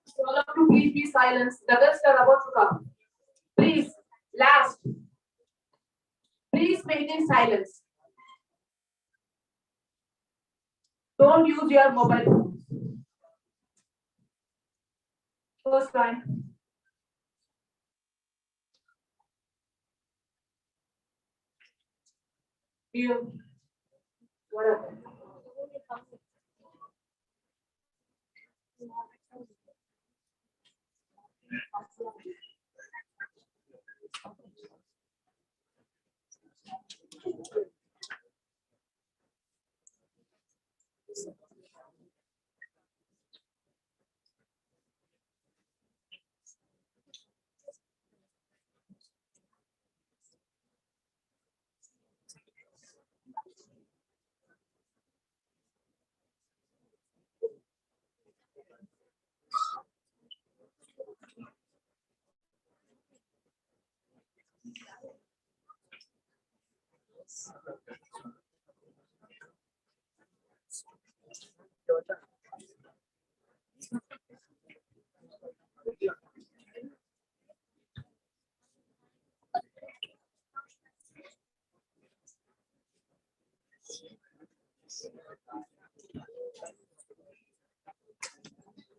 So all of you, please be silent. The guests are about to come. Please, last. Please maintain silence. Don't use your mobile phones. First line. You. Whatever.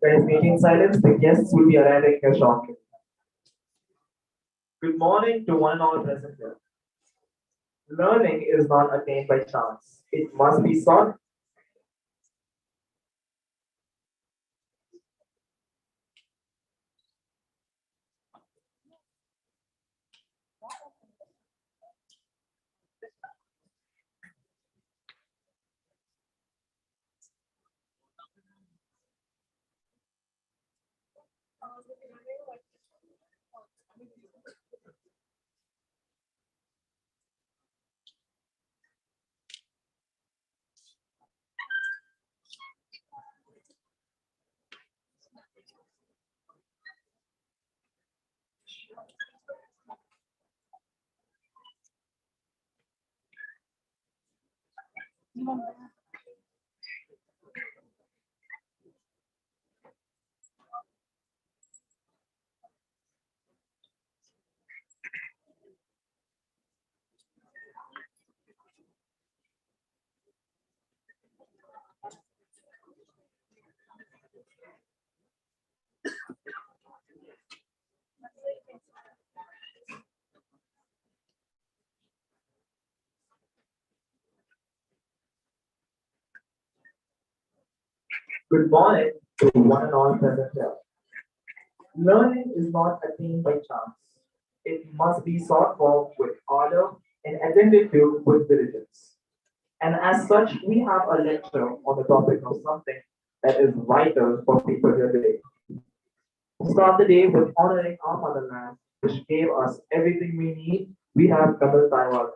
Guys, meeting silence, the guests will be arriving here shortly. Good morning to one and all present here. Learning is not attained by chance. It must be sought. Good morning to one and all present here. Learning is not attained by chance. It must be sought for with ardor and attended to with diligence. And as such, we have a lecture on the topic of something that is vital for people here today. To start the day with honoring our motherland, which gave us everything we need, we have Kamal Taiwan.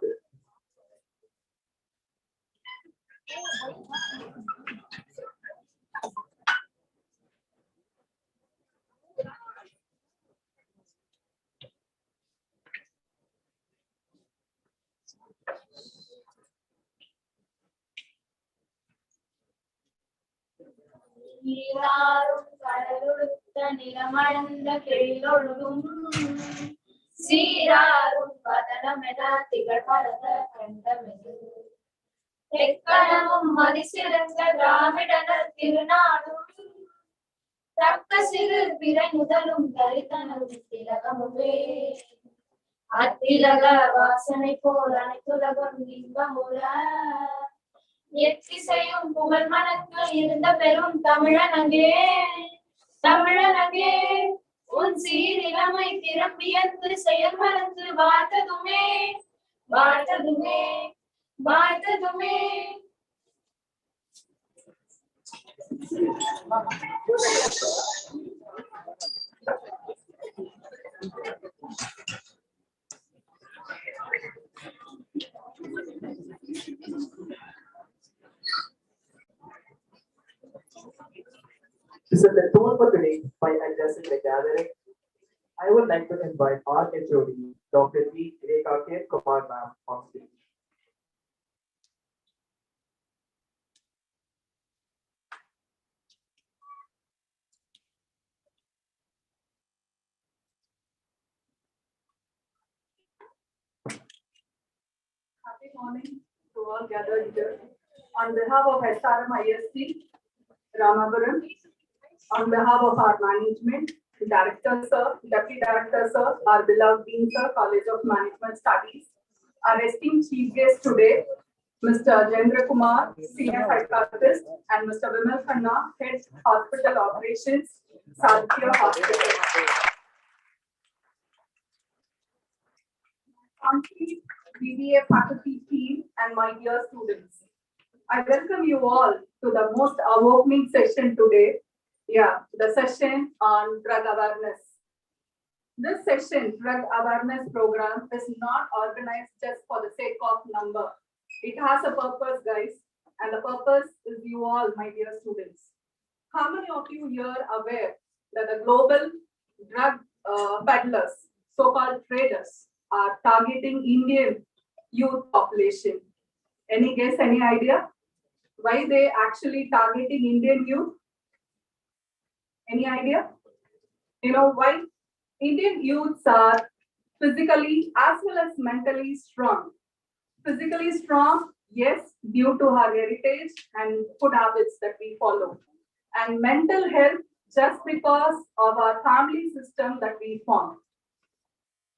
நீராறும் கடலுடுத்த நிலமடந்த கெழிலொழுகும் சீராறும் பதனமென திகழ்பரத கண்டமெது தெக்கணமும் மதிசிறந்த திராவிடனர் திருநாடும் தக்க சிறு பிறை முதலும் தரித்தனது திலகமுவே அத்திலக வாசனை போல் அனைத்துலகம் இன்பமுற எத்திசையும் புகழ் மனக்கு இருந்த பெரும் தமிழனங்கே தமிழனங்கே உன் சீரிழமை திறம்பியந்து செயல் மறந்து வாழ்த்ததுமே வாழ்த்ததுமே வாழ்த்ததுமே. set the tone for today by addressing the gathering. I would like to invite our HOD, Dr. T. Rekha Kumar ma'am, on stage. Happy morning to all gathered here. On behalf of SRM ISC, Ramapuram, on behalf of our management, Director Sir, Deputy Director Sir, our beloved Dean Sir, College of Management Studies, our esteemed chief guest today, Mr. Jendra Kumar, Senior Psychiatrist, and Mr. Vimal Khanna, Head Hospital Operations, Sadhya Hospital. Complete BBA faculty team and my dear students. I welcome you all to the most eye-opening session today. Yeah, the session on drug awareness. This session, drug awareness program, is not organized just for the sake of number. It has a purpose, guys, and the purpose is you all, my dear students. How many of you here are aware that the global drug peddlers, so-called traders, are targeting Indian youth population? Any guess, any idea? Why they actually targeting Indian youth? Any idea? You know why? Indian youths are physically as well as mentally strong. Physically strong, yes, due to our heritage and food habits that we follow. And mental health, just because of our family system that we formed.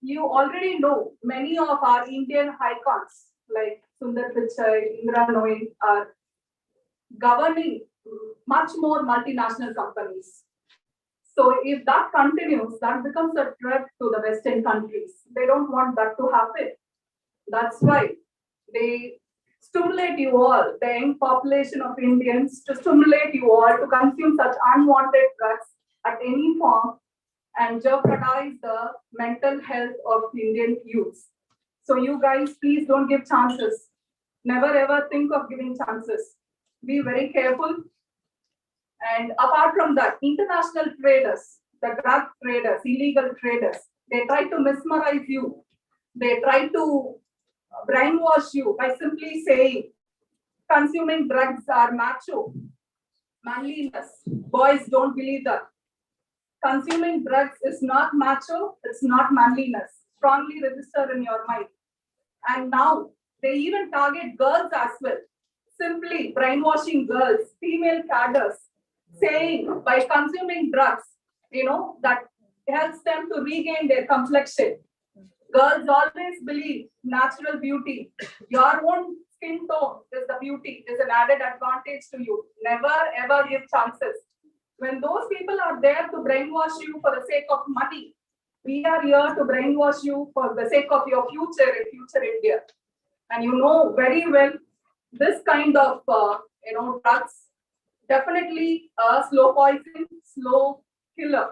You already know many of our Indian icons like Sundar Pichai, Indra Nooyi are governing much more multinational companies. So if that continues, that becomes a threat to the Western countries. They don't want that to happen. That's why they stimulate you all, the young population of Indians, to stimulate you all to consume such unwanted drugs at any form and jeopardize the mental health of Indian youths. So you guys, please don't give chances. Never ever think of giving chances. Be very careful. And apart from that, international traders, the drug traders, illegal traders, they try to mesmerize you. They try to brainwash you by simply saying consuming drugs are macho, manliness. Boys don't believe that. Consuming drugs is not macho, it's not manliness. Strongly register in your mind. And now they even target girls as well. Simply brainwashing girls, female cadres, saying by consuming drugs, that helps them to regain their complexion. Girls always believe natural beauty. Your own skin tone is the beauty, is an added advantage to you. Never ever give chances. When those people are there to brainwash you for the sake of money, we are here to brainwash you for the sake of your future in future India. And you know very well, this kind of drugs definitely a slow poison, slow killer,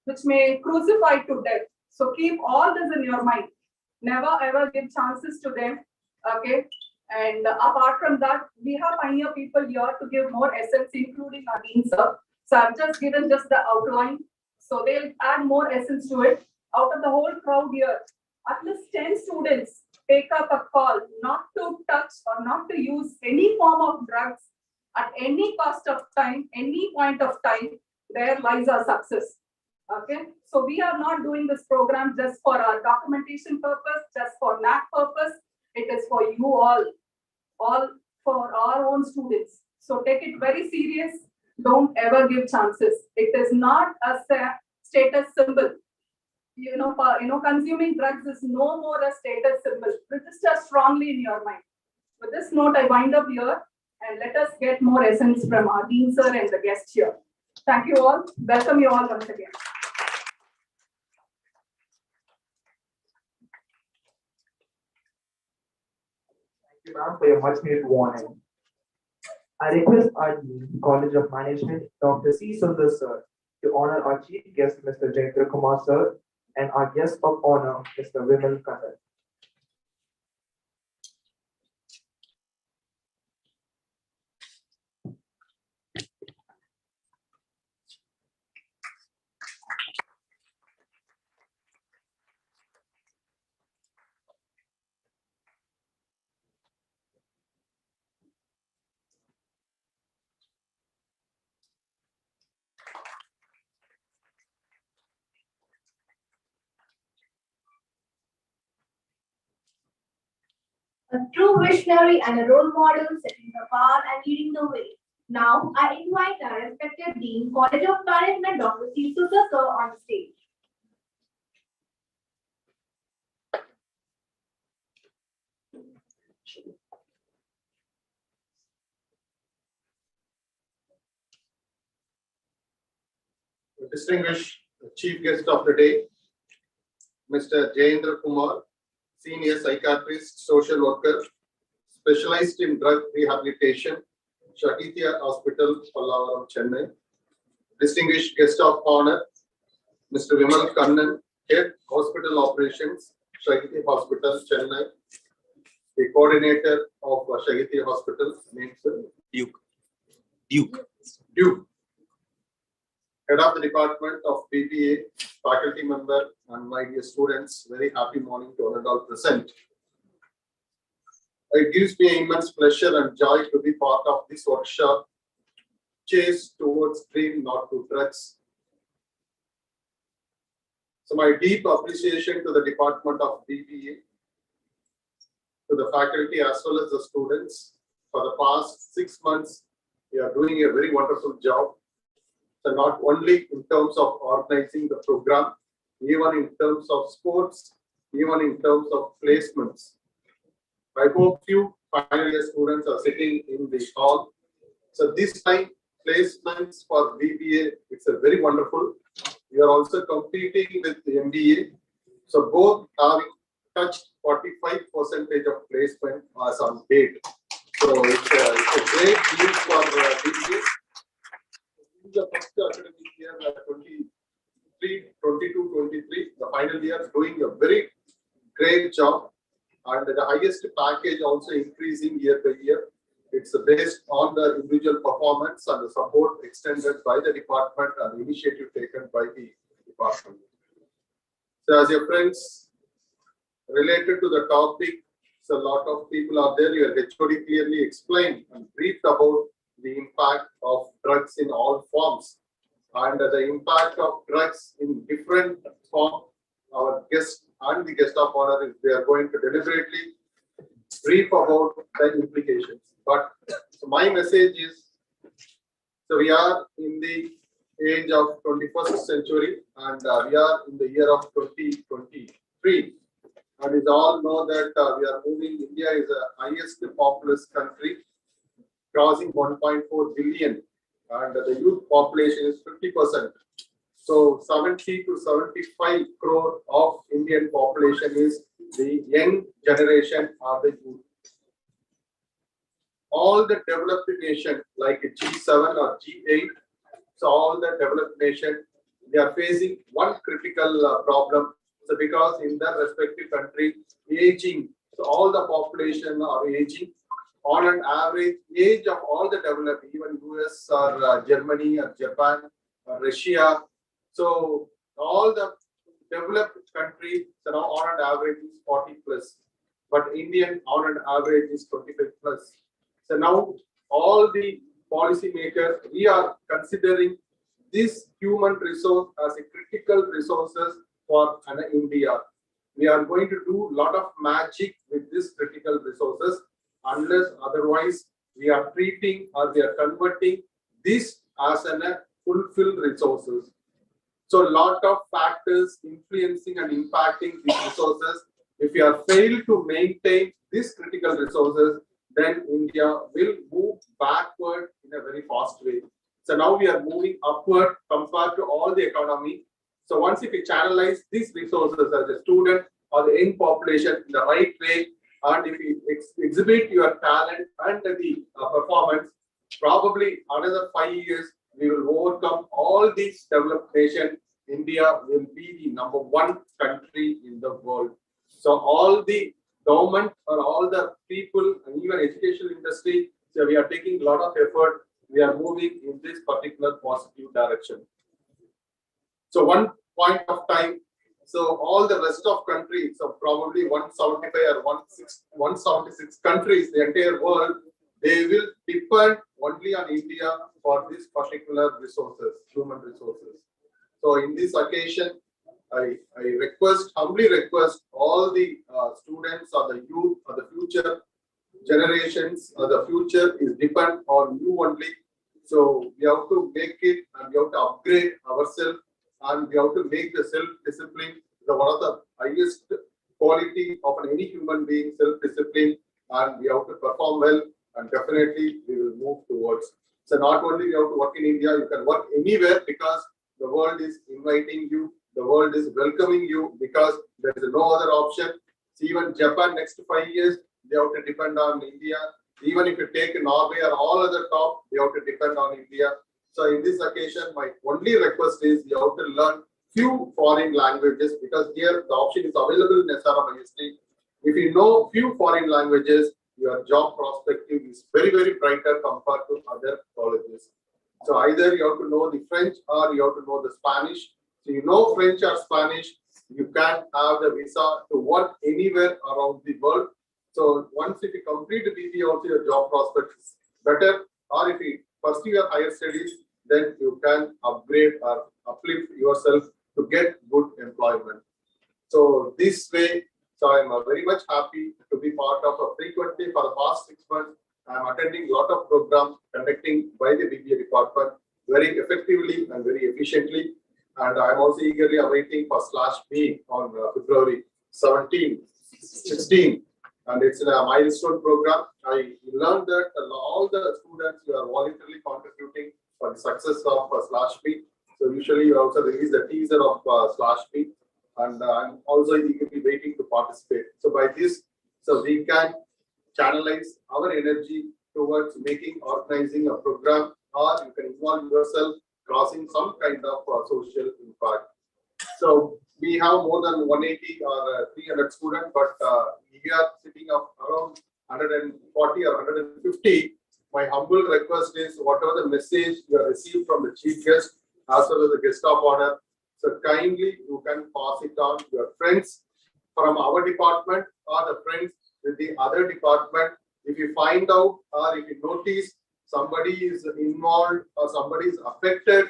which may crucify to death. So keep all this in your mind. Never ever give chances to them. Okay. And apart from that, we have pioneer people here to give more essence, including Nadine sir. So I've just given just the outline. So they'll add more essence to it. Out of the whole crowd here, at least 10 students take up a call not to touch or not to use any form of drugs at any cost of time, any point of time. There lies our success. Okay, so we are not doing this program just for our documentation purpose, just for NAC purpose. It is for you all for our own students. So take it very serious. Don't ever give chances. It is not a status symbol. Consuming drugs is no more a status symbol. Register strongly in your mind. With this note, I wind up here and let us get more essence from our Dean sir and the guest here. Thank you all. Welcome you all once again. Thank you, ma'am, for your much needed warning. I request our Dean, College of Management, Dr. C. Sundar sir, to honor our chief guest, Mr. Jendra Kumar sir, and our guest of honor, Mr. Vimal Khanna. A true visionary and a role model setting the path and leading the way. Now, I invite our respected Dean, College of Management, Dr. C. Sudhakar, sir, on stage. Distinguished chief guest of the day, Mr. Jayendra Kumar, senior psychiatrist, social worker, specialized in drug rehabilitation, Shakitya Hospital, Pallavaram, Chennai. Distinguished guest of honor, Mr. Vimal Kannan, head hospital operations, Shakitya Hospital, Chennai. The coordinator of Shakitya Hospital, named Duke. Head of the Department of BBA, faculty member, and my dear students, very happy morning to all and all present. It gives me immense pleasure and joy to be part of this workshop, Chase Towards Dream, Not to Drugs. So my deep appreciation to the Department of BBA, to the faculty as well as the students. For the past 6 months, we are doing a very wonderful job. So not only in terms of organizing the program, even in terms of sports, even in terms of placements. I hope few final year students are sitting in the hall. So this time, placements for BBA, it's a very wonderful. We are also competing with the MBA. So both having touched 45% of placement as on date. So it's a great news for BBA. The first academic year, 22-23, the final year, doing a very great job, and the highest package also increasing year by year. It's based on the individual performance and the support extended by the department and initiative taken by the department. So as your friends, related to the topic, so a lot of people are there, your HOD clearly explained and briefed about the impact of drugs in all forms and the impact of drugs in different forms. Our guest and the guest of honor, if they are going to deliberately brief about the implications. But so my message is, so we are in the age of 21st century and we are in the year of 2023. And we all know that we are moving, India is the highest populous country, crossing 1.4 billion, and the youth population is 50%. So 70 to 75 crore of Indian population is the young generation or the youth. All the developed nation like G7 or G8, so all the developed nation, they are facing one critical problem. So because in their respective country, aging, so all the population are aging. On an average age of all the developed, even US or Germany or Japan or Russia, so all the developed countries, so now on an average is 40 plus, but Indian on an average is 25 plus. So now all the policymakers, we are considering this human resource as a critical resources for India. We are going to do a lot of magic with these critical resources, unless otherwise we are treating or we are converting this as a fulfilled resources. So a lot of factors influencing and impacting these resources. If we are failed to maintain these critical resources, then India will move backward in a very fast way. So now we are moving upward compared to all the economy. So once if you channelize these resources as a student or the young population in the right way, and if you exhibit your talent and the performance, probably another 5 years, we will overcome all these developed nations. India will be the #1 country in the world. So all the government or all the people and even educational industry, so we are taking a lot of effort. We are moving in this particular positive direction. So one point of time, so all the rest of countries, so probably 175 or 176 countries, the entire world, they will depend only on India for this particular resources, human resources. So in this occasion, humbly request all the students or the youth or the future generations or the future is depend on you only. So we have to make it and we have to upgrade ourselves and we have to make the self-discipline the one of the highest quality of any human being, self-discipline, and we have to perform well and definitely we will move towards. So not only you have to work in India, you can work anywhere because the world is inviting you, the world is welcoming you because there is no other option. See, even Japan next 5 years, they have to depend on India. Even if you take Norway or all other top, they have to depend on India. So in this occasion, my only request is you have to learn few foreign languages because here the option is available in SRM history. If you know few foreign languages, your job perspective is very, very brighter compared to other colleges. So either you have to know the French or you have to know the Spanish. So you know French or Spanish, you can have the visa to work anywhere around the world. So once if you complete the BBA, also your job prospects is better. Or if you pursue your higher studies, then you can upgrade or uplift yourself to get good employment. So this way, so I'm very much happy to be part of a frequently for the past 6 months. I'm attending a lot of programs conducting by the BBA department very effectively and very efficiently. And I'm also eagerly awaiting for /B on February 17, 16. And it's a milestone program. I learned that all the students who are voluntarily contributing for the success of /B. So usually you also release the teaser of /B. And I'm also eagerly waiting to participate. So by this, so we can channelize our energy towards making, organizing a program, or you can involve yourself causing some kind of social impact. So we have more than 180 or 300 students, but we are sitting up around 140 or 150. My humble request is whatever the message you have received from the chief guest as well as the guest of honor, so kindly you can pass it on to your friends from our department or the friends with the other department. If you find out or if you notice somebody is involved or somebody is affected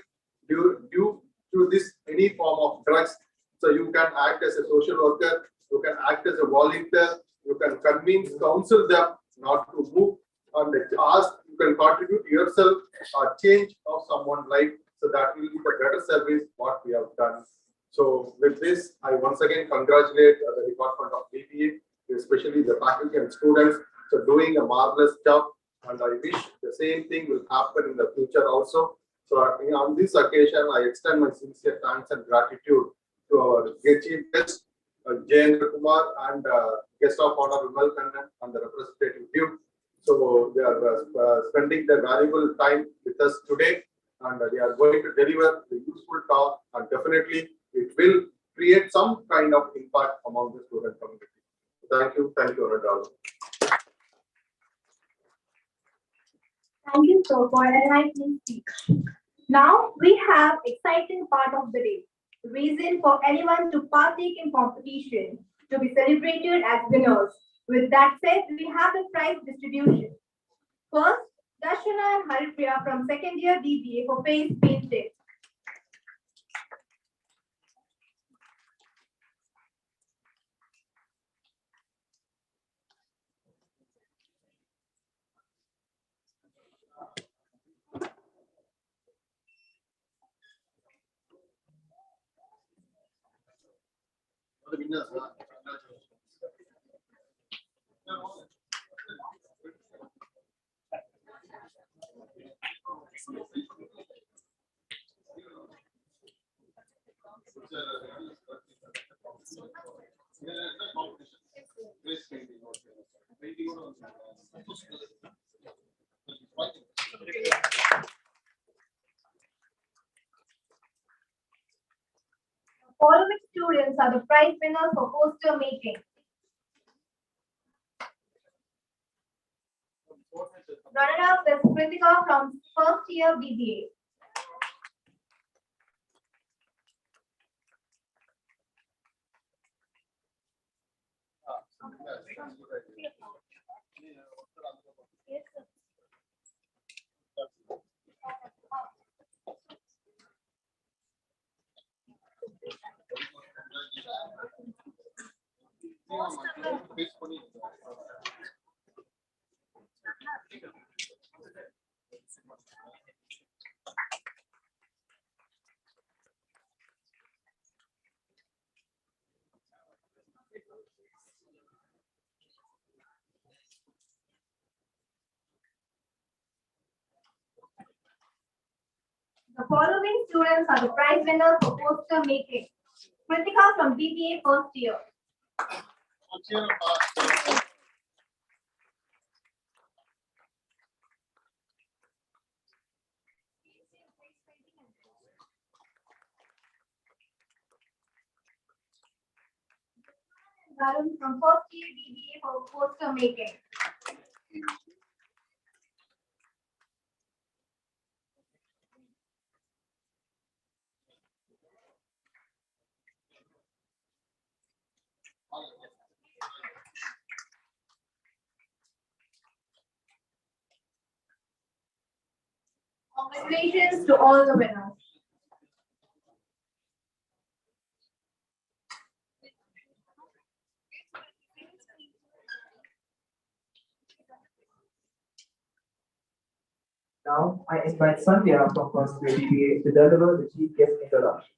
due to this any form of drugs, so you can act as a social worker, you can act as a volunteer, you can convince, counsel them not to move on the ask, you can contribute yourself or change of someone's life. So that will be the better service what we have done. So with this, I once again congratulate the Department of BBA, especially the faculty and students, for doing a marvelous job. And I wish the same thing will happen in the future also. So on this occasion, I extend my sincere thanks and gratitude to our chief guest, Jayendra Kumar, and guest of honor Vimal Kannan and the representative team. So they are spending their valuable time with us today. And they are going to deliver the useful talk, and definitely it will create some kind of impact among the student community. Thank you, Anadal. Thank you, sir, for an enlightening speech. Now we have exciting part of the day. Reason for anyone to partake in competition to be celebrated as winners. With that said, we have the prize distribution. First, Darshana and Haripriya from second year BBA for face painting. Following students are the prize winners for poster making. Runner-up is Kritika from first year BBA. The following students are the prize winners for poster making. Kritika from BBA first year. Varun from first year BBA for poster making. Congratulations to all the winners. Now, I invite Sandhya from first year BBA to deliver the chief guest introduction.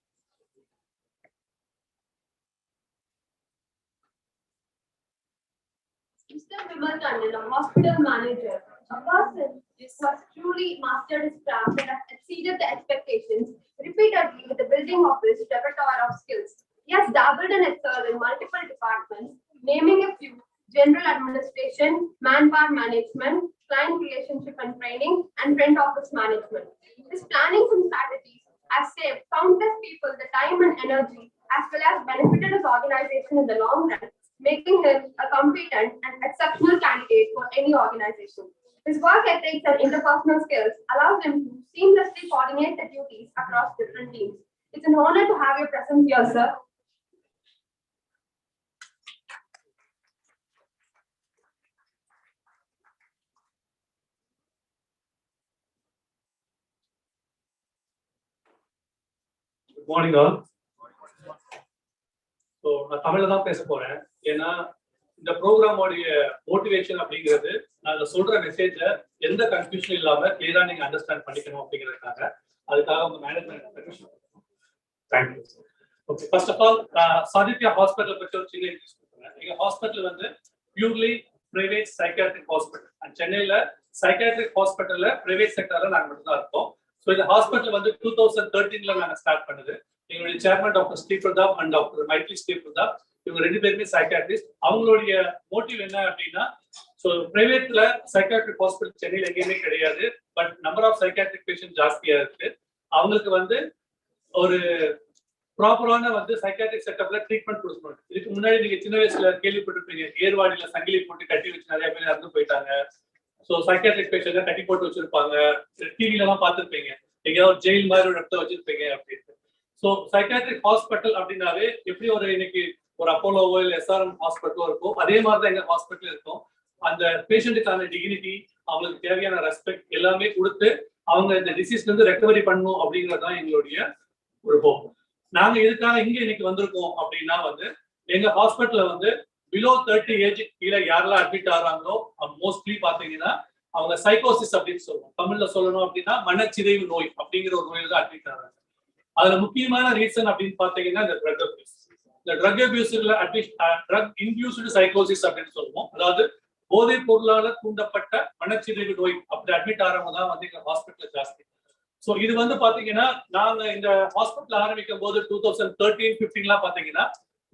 Mr. Vimal a hospital manager, a person who has truly mastered his craft and has exceeded the expectations repeatedly with the building of his repertoire of skills. He has dabbled and excelled in multiple departments, naming a few: general administration, manpower management, client relationship and training, and front office management. His plannings and strategies have saved countless people the time and energy, as well as benefited his organization in the long run, making him a competent and exceptional candidate for any organization. His work ethics and interpersonal skills allows him to seamlessly coordinate the duties across different teams. It's an honor to have your presence here, sir. Good morning all. So நான் தமிழ்ல தான் பேச போறேன். ஏன்னா இந்த ப்ரோக்ராமோடைய motivation அப்படிங்கிறது நாங்க சொல்ற மெசேஜை எந்த கன்ஃபியூஷன் இல்லாம கிளியரா நீங்க அண்டர்ஸ்டாண்ட் பண்ணிக்கணும் அப்படிங்கிறதுக்காக அதுக்காக உங்க management thank you. Okay, first of all Sadhitya hospital பற்றி ஒரு சின்ன இன்ட்ரெஸ்ட் கொடுக்குறேன். எங்க ஹாஸ்பிட்டல் வந்து purely private psychiatric hospital and சென்னையில சைக்காட்ரிக் ஹாஸ்பிட்டல்ல பிரைவேட் செக்டர்ல நாங்க மட்டும் தான் இருக்கோம். ஸோ இந்த ஹாஸ்பிட்டல் வந்து 2013ல நாங்க ஸ்டார்ட் பண்ணுது. எங்களுடைய chairman doctor Shri Pratap and doctor Maitri Shri Pratap இவங்க ரெண்டு பேருமே சைக்காட்ரிஸ்ட். அவங்களுடைய மோட்டிவ் என்ன அப்படின்னா, ஸோ பிரைவேட்ல சைக்காட்ரிக் ஹாஸ்பிட்டல் சென்னையில் எங்கேயுமே கிடையாது, but number of psychiatric patient ஜாஸ்தியா இருக்கு. அவங்களுக்கு வந்து ஒரு ப்ராப்பரான வந்து சைக்காட்ரிக் செட்டப்ல ட்ரீட்மெண்ட் கொடுக்கணும். இதுக்கு முன்னாடி நீங்க சின்ன வயசுல கேள்விப்பட்டிருப்பீங்க, ஏர்வாடியில சங்கிலி போட்டு கட்டி வச்சு நிறைய பேர் இறந்து போயிட்டாங்க. ஸோ சைக்காட்ரிக் பேஷண்ட் கட்டி போட்டு வச்சிருப்பாங்க, டிவில எல்லாம் பார்த்துருப்பீங்க, எங்கேயாவது ஜெயில் மாதிரி ஒரு இடத்த வச்சிருப்பீங்க அப்படின்னு. ஸோ சைக்காட்ரிக் ஹாஸ்பிட்டல் அப்படின்னாவே எப்படி ஒரு இன்னைக்கு ஒரு அப்போலோவோ இல்லை SRM ஹாஸ்பிட்டலோ இருக்கும், அதே மாதிரி தான் எங்க ஹாஸ்பிட்டல் இருக்கும். அந்த பேஷண்ட்டுக்கான டிகினிட்டி, அவங்களுக்கு தேவையான ரெஸ்பெக்ட் எல்லாமே கொடுத்து அவங்க இந்த டிசீஸ்ல இருந்து ரெக்கவரி பண்ணணும் அப்படிங்கிறது தான் எங்களுடைய ஒரு ஹோப். நாங்க இதுக்காக இங்க இன்னைக்கு வந்திருக்கோம் அப்படின்னா வந்து எங்க ஹாஸ்பிட்டல்ல வந்து பிலோ 30 ஏஜ் கீழே யாரெல்லாம் அட்மிட் ஆகிறாங்களோ மோஸ்ட்லி பாத்தீங்கன்னா அவங்க சைக்கோசிஸ் அப்படின்னு சொல்லுவோம். தமிழ்ல சொல்லணும் அப்படின்னா மனச்சிதைவு நோய் அப்படிங்கிற ஒரு நோயில தான் அட்மிட் ஆகிறாங்க. அதுல முக்கியமான ரீசன் அப்படின்னு பாத்தீங்கன்னா இந்த ட்ரக் அபியூஸ். இந்த ட்ரக் அபியூஸ்ல ட்ரக் இன்டியூஸ்டு சைக்கோசிஸ் அப்படின்னு சொல்லுவோம். அதாவது போதைப் பொருளால தூண்டப்பட்ட மனச்சிதைவு நோய் அப்படி அட்மிட் ஆகிறவங்க தான் வந்து எங்க ஹாஸ்பிட்டல் ஜாஸ்தி. ஸோ இது வந்து பாத்தீங்கன்னா நாங்க இந்த ஹாஸ்பிட்டல் ஆரம்பிக்கும் போது 2013-15 பாத்தீங்கன்னா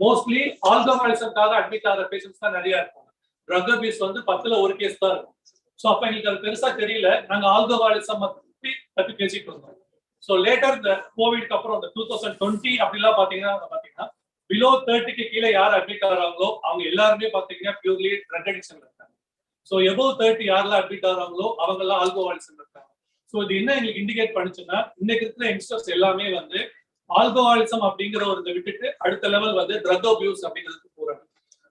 மோஸ்ட்லி ஆல்கஹாலிசம்காக அட்மிட் ஆகிற பேஷண்ட்ஸ் தான் நிறைய இருக்கும். ட்ரக் அபியூஸ் வந்து 10ல் 1 கேஸ் தான் இருக்கும். ஸோ அப்ப எங்களுக்கு அது பெருசா தெரியல, நாங்க ஆல்கஹாலிசம் பத்தி பேசிட்டு இருந்தோம். ஸோ லேட்டர் இந்த கோவிட்க்கு அப்புறம் இந்த 2020 அப்படிலாம் பாத்தீங்கன்னா பிலோ 30க்கு கீழே யார் அட்மிட் ஆகிறாங்களோ அவங்க எல்லாருமே பாத்தீங்கன்னா பியூர்லி ட்ரக் அடிக்ஷன் இருக்காங்க. ஸோ எபோவ் 30 யாரெல்லாம் அட்மிட் ஆகிறாங்களோ அவங்க எல்லாம் ஆல்கஹாலிசம் இருக்காங்க. ஸோ இது என்ன எங்களுக்கு இண்டிகேட் பண்ணுச்சுன்னா, இன்னைக்கு இருக்கிற யங்ஸ்டர்ஸ் எல்லாமே வந்து ஆல்கஹாலிசம் அப்படிங்கிற ஒரு இதை விட்டுட்டு அடுத்த லெவல் வந்து ட்ரக் அபியூஸ் அப்படிங்கிறதுக்கு போறாங்க.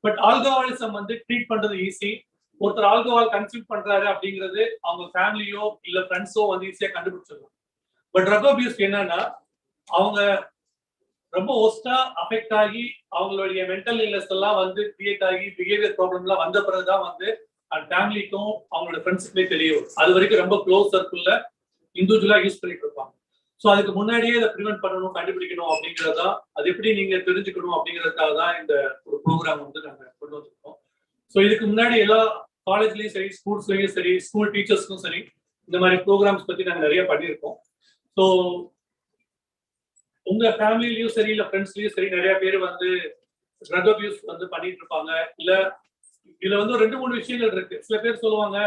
பட் ஆல்கஹாலிசம் வந்து ட்ரீட் பண்றது ஈஸி. ஒருத்தர் ஆல்கஹால் கன்சியூம் பண்றாரு அப்படிங்கிறது அவங்க ஃபேமிலியோ இல்ல ஃப்ரெண்ட்ஸோ வந்து ஈஸியா கண்டுபிடிச்சிடலாம். பட் ட்ரக் அபியூஸ் என்னன்னா, அவங்க ரொம்ப ஒஸ்டா அஃபெக்ட் ஆகி அவங்களுடைய மென்டல் இல்னஸ் எல்லாம் வந்து கிரியேட் ஆகி பிஹேவியர் ப்ராப்ளம் எல்லாம் வந்த பிறகுதான் வந்து அந்த ஃபேமிலிக்கும் அவங்களோட ஃப்ரெண்ட்ஸுக்குமே தெரியும். அது வரைக்கும் ரொம்ப க்ளோஸ் சர்க்கிள்ல இண்டிவிஜுவலா யூஸ் பண்ணிட்டு இருப்பாங்க. ஸோ அதுக்கு முன்னாடியே இதை ப்ரிவென்ட் பண்ணணும், கண்டுபிடிக்கணும் அப்படிங்கிறதா, அது எப்படி நீங்க தெரிஞ்சுக்கணும் அப்படிங்கிறதுக்காக தான் இந்த ஒரு ப்ரோக்ராம் வந்து நாங்க கொண்டு வந்திருக்கோம். ஸோ இதுக்கு முன்னாடி எல்லா காலேஜ்லயும் சரி, ஸ்கூல்ஸ்லயும் சரி, ஸ்கூல் டீச்சர்ஸ்க்கும் சரி, இந்த மாதிரி ப்ரோக்ராம்ஸ் பத்தி நாங்க நிறைய பண்ணியிருக்கோம். ஸோ உங்க ஃபேமிலிலயும் சரி, இல்ல ஃப்ரெண்ட்ஸ்லயும் சரி, நிறைய பேர் வந்து ட்ரக் அபியூஸ் வந்து பண்ணிட்டு இருப்பாங்க. இல்ல இதுல வந்து 2-3 விஷயங்கள் இருக்கு. சில பேர் சொல்லுவாங்க,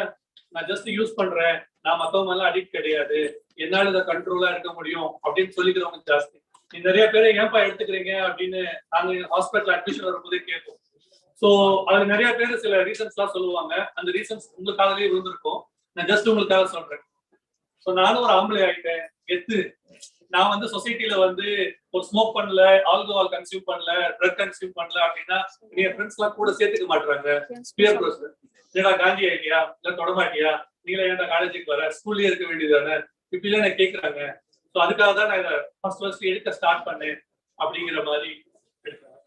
நான் ஜஸ்ட் யூஸ் பண்றேன், நான் மத்தவங்க எல்லாம் அடிக்ட் கிடையாது, என்னால இதை கண்ட்ரோலா இருக்க முடியும் அப்படின்னு சொல்லிக்கிறவங்க ஜாஸ்தி. நீ நிறைய பேரை ஏன்பா எடுத்துக்கிறீங்க அப்படின்னு நாங்க ஹாஸ்பிட்டல் அட்மிஷன் வரும்போதே கேட்போம். ஸோ அது நிறைய பேர் சில ரீசன்ஸ் எல்லாம் சொல்லுவாங்க. அந்த ரீசன்ஸ் உங்களுக்காகவே இருந்திருக்கும். நான் ஜஸ்ட் உங்களுக்காக சொல்றேன். ஸோ நானும் ஒரு ஆம்பளை ஆகிட்டேன், கெத்து. நான் வந்து சொசைட்டில வந்து ஒரு ஸ்மோக் பண்ணல, ஆல்கஹால் கன்சியூம் பண்ணல, ட்ரக் கன்சியூம் பண்ணல அப்படின்னா என் ஃப்ரெண்ட்ஸ் எல்லாம் கூட சேர்த்துக்க மாட்டாங்க. பியர் ப்ரெஷர், ஏடா காந்தி ஆகிட்டியா, இல்ல தொடமாட்டியா, நீங்களே ஏன்டா காலேஜுக்கு வர, ஸ்கூல்லயே இருக்க வேண்டியதானே, இப்படிலாம் எனக்கு கேட்கறாங்க. ஸோ அதுக்காக தான் நான் இதை ஃபர்ஸ்ட் எடுக்க ஸ்டார்ட் பண்ணேன் அப்படிங்கிற மாதிரி எடுக்கிறேன்.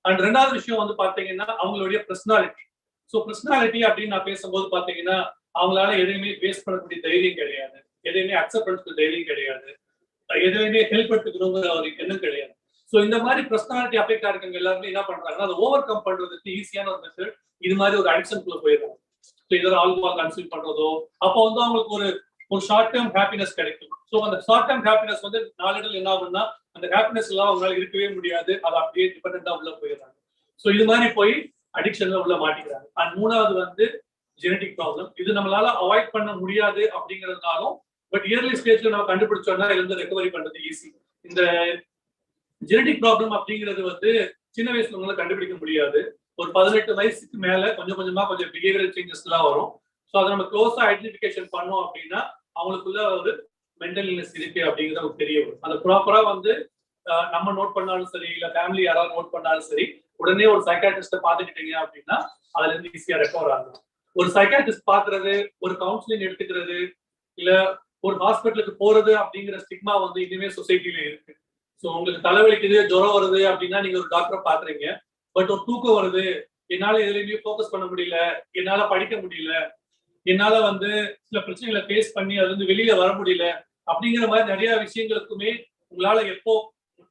அண்ட் ரெண்டாவது விஷயம் வந்து பாத்தீங்கன்னா அவங்களுடைய பர்சனாலிட்டி. ஸோ பர்சனாலிட்டி அப்படின்னு நான் பேசும்போது பாத்தீங்கன்னா அவங்களால எதையுமே பேஸ் பண்ணக்கூடிய தைரியம் கிடையாது, எதையுமே அக்செப்ட் பண்ணக்கூடிய தைரியம் கிடையாது, எதுவுமே ஹெல்ப் எடுத்துக்கணுங்கிற ஒரு எண்ணம் கிடையாது. ஸோ இந்த மாதிரி பர்சனாலிட்டி அஃபெக்ட் ஆகிறவங்க எல்லாருமே என்ன பண்றாங்கன்னா அதை ஓவர் கம் பண்றதுக்கு ஈஸியான ஒரு மெத்தட் இது மாதிரி ஒரு அடிக்ஷனுக்குள்ள போயிடுறாங்க. ஸோ இதோட ஆல்கஹால் கன்சியூம் பண்றதோ, அப்போ வந்து அவங்களுக்கு ஒரு ஷார்ட் டேர்ம் ஹாப்பினஸ் கிடைக்கும். ஸோ அந்த ஷார்ட் டேர்ம் ஹாப்பினஸ் வந்து நாளடைவில் என்ன ஆகும்னா அந்த ஹாப்பினஸ் எல்லாம் அவங்களால இருக்கவே முடியாது, அதை அப்படியே டிபெண்டா உள்ள போயிடுறாங்க. ஸோ இது மாதிரி போய் அடிக்ஷன்ல உள்ள மாட்டிக்கிறாங்க. அண்ட் மூணாவது வந்து ஜெனடிக் ப்ராப்ளம். இது நம்மளால அவாய்ட் பண்ண முடியாது அப்படிங்கிறதுனாலும் பட் இயர்லி ஸ்டேஜ்ல நம்ம கண்டுபிடிச்சோம்னா இதுல இருந்து ரெக்கவரி பண்றது ஈஸி. இந்த ஜெனடிக் ப்ராப்ளம் அப்படிங்கிறது வந்து சின்ன வயசுல உங்களால கண்டுபிடிக்க முடியாது. ஒரு 18 வயசுக்கு மேல கொஞ்சம் கொஞ்சமா கொஞ்சம் பிஹேவியரல் சேஞ்சஸ் எல்லாம் வரும். ஸோ அதை நம்ம க்ளோஸா ஐடென்டிஃபிகேஷன் பண்ணோம் அப்படின்னா அவங்களுக்குள்ள ஒரு மென்டல் இல்னஸ் இருக்கு அப்படிங்கிறது நமக்கு தெரிய வரும். அதை ப்ராப்பரா வந்து நம்ம நோட் பண்ணாலும் சரி, இல்ல ஃபேமிலி யாராவது நோட் பண்ணாலும் சரி, உடனே ஒரு சைக்காட்ரிஸ்ட பாத்துக்கிட்டீங்க அப்படின்னா அதுல இருந்து ஈஸியா ரெக்கவர் ஆகும். ஒரு சைக்காட்ரிஸ்ட் பாக்குறது, ஒரு கவுன்சிலிங் எடுத்துக்கிறது, இல்ல ஒரு ஹாஸ்பிட்டலுக்கு போறது அப்படிங்கிற ஸ்டிக்மா வந்து இனிமே சொசைட்டில இருக்கு. ஸோ உங்களுக்கு தலைவலிக்குது, ஜுரம் வருது அப்படின்னா நீங்க ஒரு டாக்டரை பாக்குறீங்க. பட் ஒரு தூக்கம் வருது, என்னால எதுலையுமே ஃபோக்கஸ் பண்ண முடியல, என்னால படிக்க முடியல, என்னால வந்து சில பிரச்சனைகளை ஃபேஸ் பண்ணி அது வந்து வெளியில வர முடியல அப்படிங்கிற மாதிரி நிறைய விஷயங்களுக்குமே உங்களால எப்போ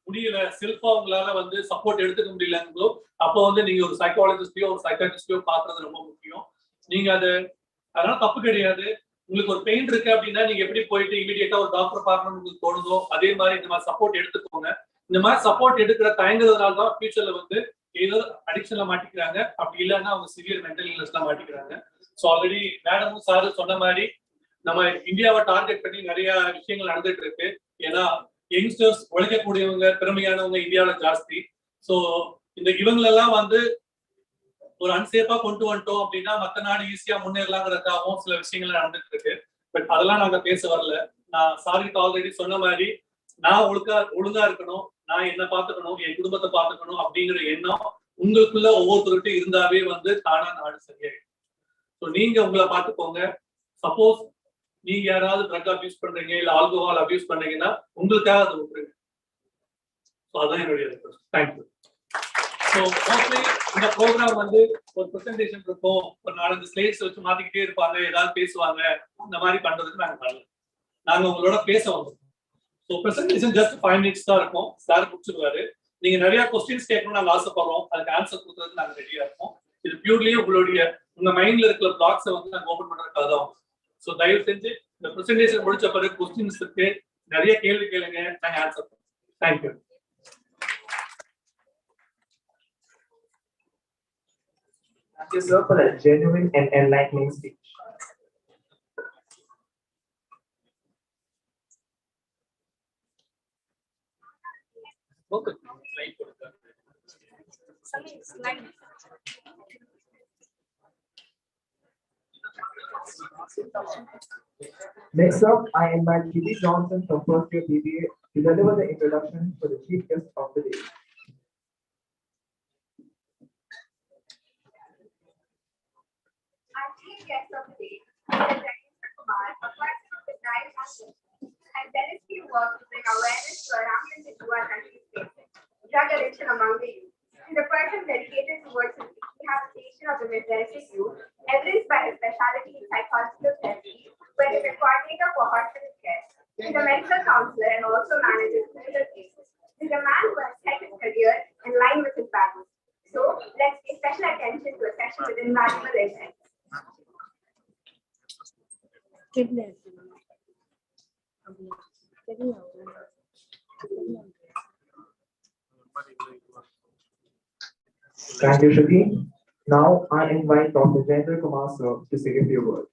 முடியல, செல்ஃபா உங்களால வந்து சப்போர்ட் எடுத்துக்க முடியலங்களோ அப்போ வந்து நீங்க ஒரு சைக்காலஜிஸ்டையோ ஒரு சைக்காட்ரிஸ்டையோ பாக்குறது ரொம்ப முக்கியம். நீங்க அதனால தப்பு கிடையாது. உங்களுக்கு ஒரு பெயின் இருக்கு அப்படின்னா நீங்க எப்படி போயிட்டு இமீடியட்டா ஒரு டாக்டர் பார்க்கணும்னு உங்களுக்கு தோணுதோ அதே மாதிரி இந்த மாதிரி சப்போர்ட் எடுத்துக்கோங்க. இந்த மாதிரி சப்போர்ட் எடுக்கிற தயங்குறதுனால தான் ஃபியூச்சர்ல வந்து ஏதோ அடிக்ஷன்ல மாட்டிக்கிறாங்க, அப்படி இல்லைன்னா அவங்க சிவியர் மென்டல் இல்னஸ்ல மாட்டிக்கிறாங்க. ஸோ ஆல்ரெடி மேடமும் சாரும் சொன்ன மாதிரி நம்ம இந்தியாவை டார்கெட் பண்ணி நிறைய விஷயங்கள் நடந்துட்டு இருக்கு. ஏன்னா யங்ஸ்டர்ஸ் உழைக்கக்கூடியவங்க, திறமையானவங்க இந்தியாவில ஜாஸ்தி. ஸோ இந்த இவங்களெல்லாம் வந்து ஒரு அன்சேஃபா கொண்டு வந்துட்டோம் அப்படின்னா மத்த நாடு ஈஸியா முன்னேறலாங்கிறதுக்காகவும் சில விஷயங்கள் நடந்துட்டு இருக்கு. பட் அதெல்லாம் நாங்க பேச வரல. நான் சாரிக்கு ஆல்ரெடி சொன்ன மாதிரி நான் ஒழுங்கா இருக்கணும், நான் என்ன பாத்துக்கணும், என் குடும்பத்தை பாத்துக்கணும் அப்படிங்கிற எண்ணம் உங்களுக்குள்ள ஒவ்வொருத்தருக்கும் இருந்தாவே வந்து தானா நாடு சரியாயிடும். ஸோ நீங்க உங்களை பாத்துக்கோங்க. சப்போஸ் நீங்க யாராவது ட்ரக் அபியூஸ் பண்றீங்க, இல்ல ஆல்கஹால் அபியூஸ் பண்றீங்கன்னா உங்களுக்காக அதை விட்டுருங்க. ஸோ அதான் என்னுடைய ரெக்வஸ்ட். தேங்க்யூ. ஸோ மோஸ்ட்லி இந்த ப்ரோக்ராம் வந்து ஒரு ப்ரெசன்டேஷன் இருக்கும், ஒரு 4-5 ஸ்லைட்ஸ் வச்சு மாத்திக்கிட்டே இருப்பாங்க, ஏதாவது பேசுவாங்க, இந்த மாதிரி பண்றதுக்கு நாங்க வரல. நாங்க உங்களோட பேச வந்தோம். ஸோ ப்ரெசன்டேஷன் ஜஸ்ட் 5 minutes தான் இருக்கும், சார் முடிச்சிருவாரு. நீங்க நிறைய கொஸ்டின்ஸ் கேட்கணும்னு நாங்க ஆசைப்படுறோம், அதுக்கு ஆன்சர் கொடுக்கறதுக்கு நாங்க ரெடியா இருக்கோம். இது பியூர்லி உங்க மைண்ட்ல இருக்கிற பிளாக்ஸை வந்து நாங்க ஓபன் பண்றதுக்காக தான். ஸோ தயவு செஞ்சு இந்த ப்ரெசன்டேஷன் முடிச்ச பிறகு கொஸ்டின்ஸ் இருக்கு, நிறைய கேள்வி கேளுங்க, நாங்க ஆன்சர் பண்ணுவோம். Thank you. Thank you, sir, for a genuine and enlightening speech. Okay. Next up, I invite Judy Johnson from first year BBA to deliver the introduction for the chief guest of the day. Our chief guest of the day is Mr. Kumar, a person of the drive action, and zealously work to bring awareness to a rampant issue our country is facing. drug addiction among the youth. He's a person dedicated towards his rehabilitation of the militaristic youth, evidenced by his specialty in psychological therapy, where he is a coordinator for hospital care. He's a medical counselor and also manages clinical cases. He's a man who has set his career in line with his values. So let's pay special attention to a session with invaluable insights. Thank you, Shruti. Now I invite Dr. Jendra Kumar sir to say a few words.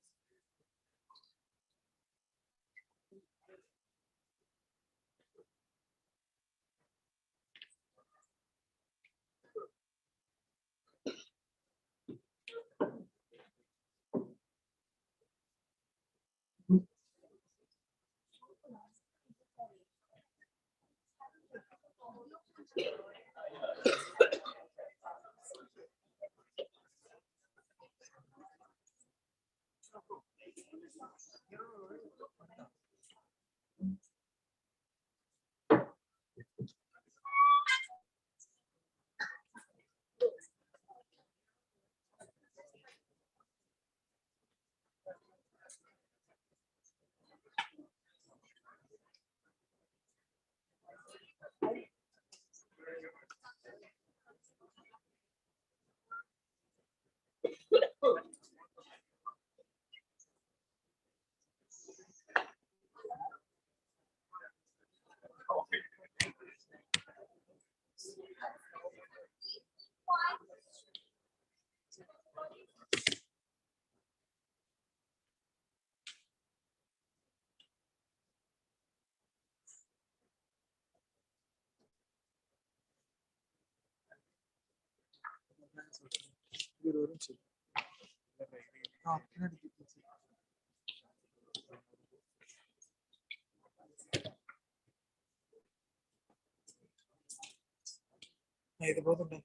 ఇది పోతుండే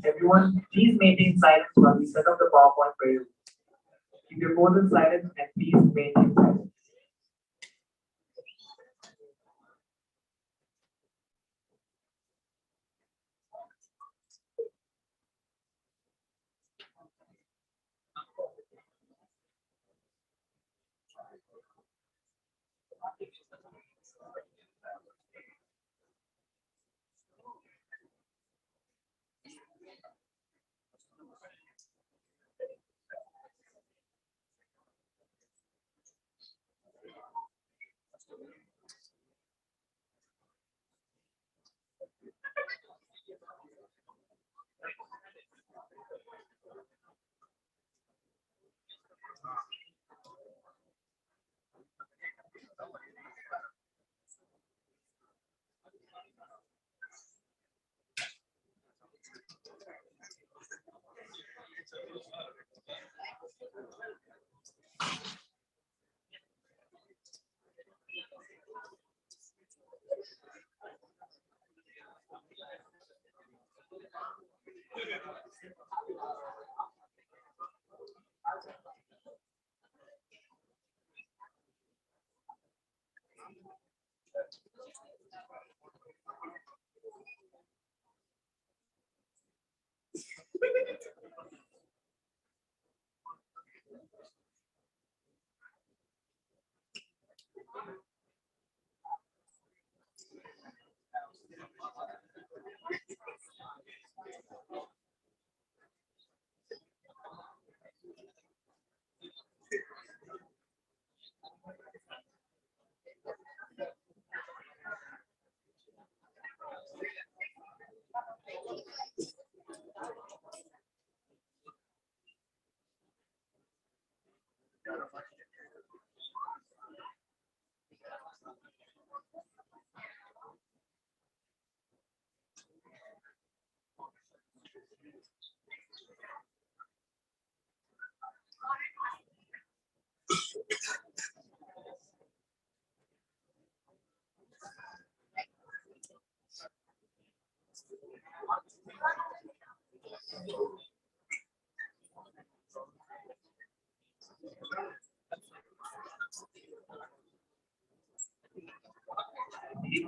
Everyone, please maintain silence while we set up the PowerPoint for you. Keep your phones in silence and please maintain silence.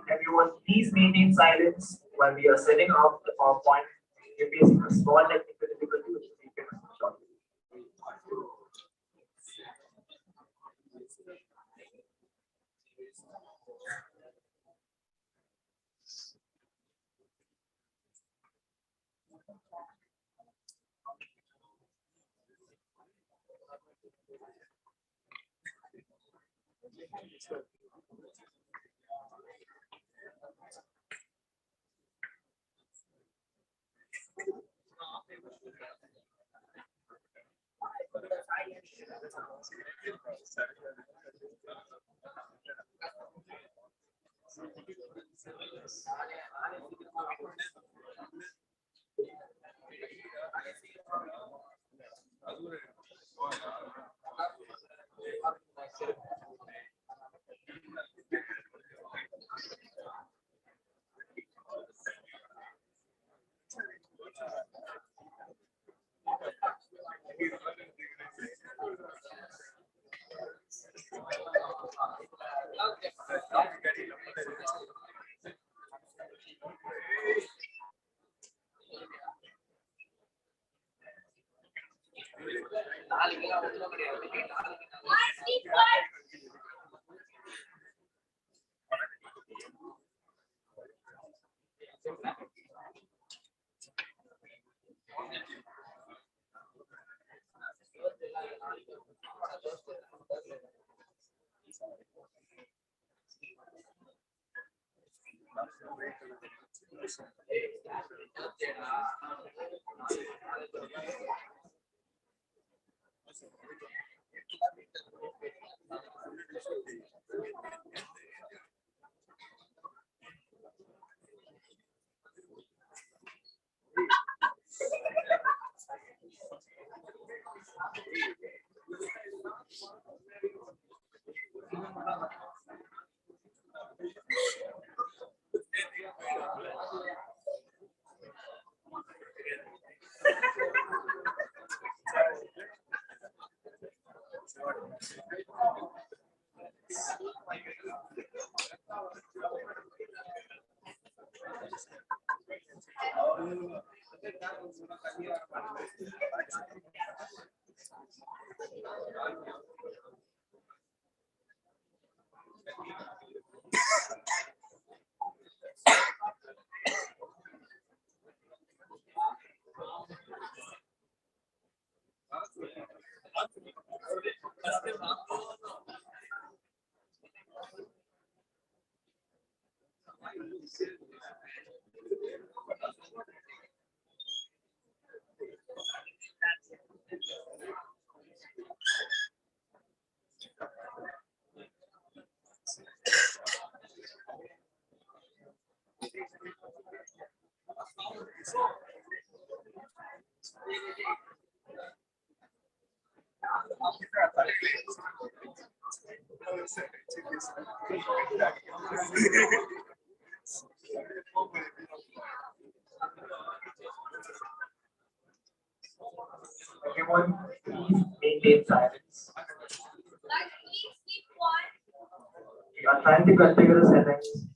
Everyone, please maintain silence when we are setting up the PowerPoint. We're facing a small technical difficulty which we can shortly. Everyone, please maintain silence. Guys, please keep quiet. We are trying to configure the settings.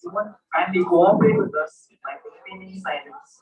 Everyone, kindly cooperate with us by maintaining silence.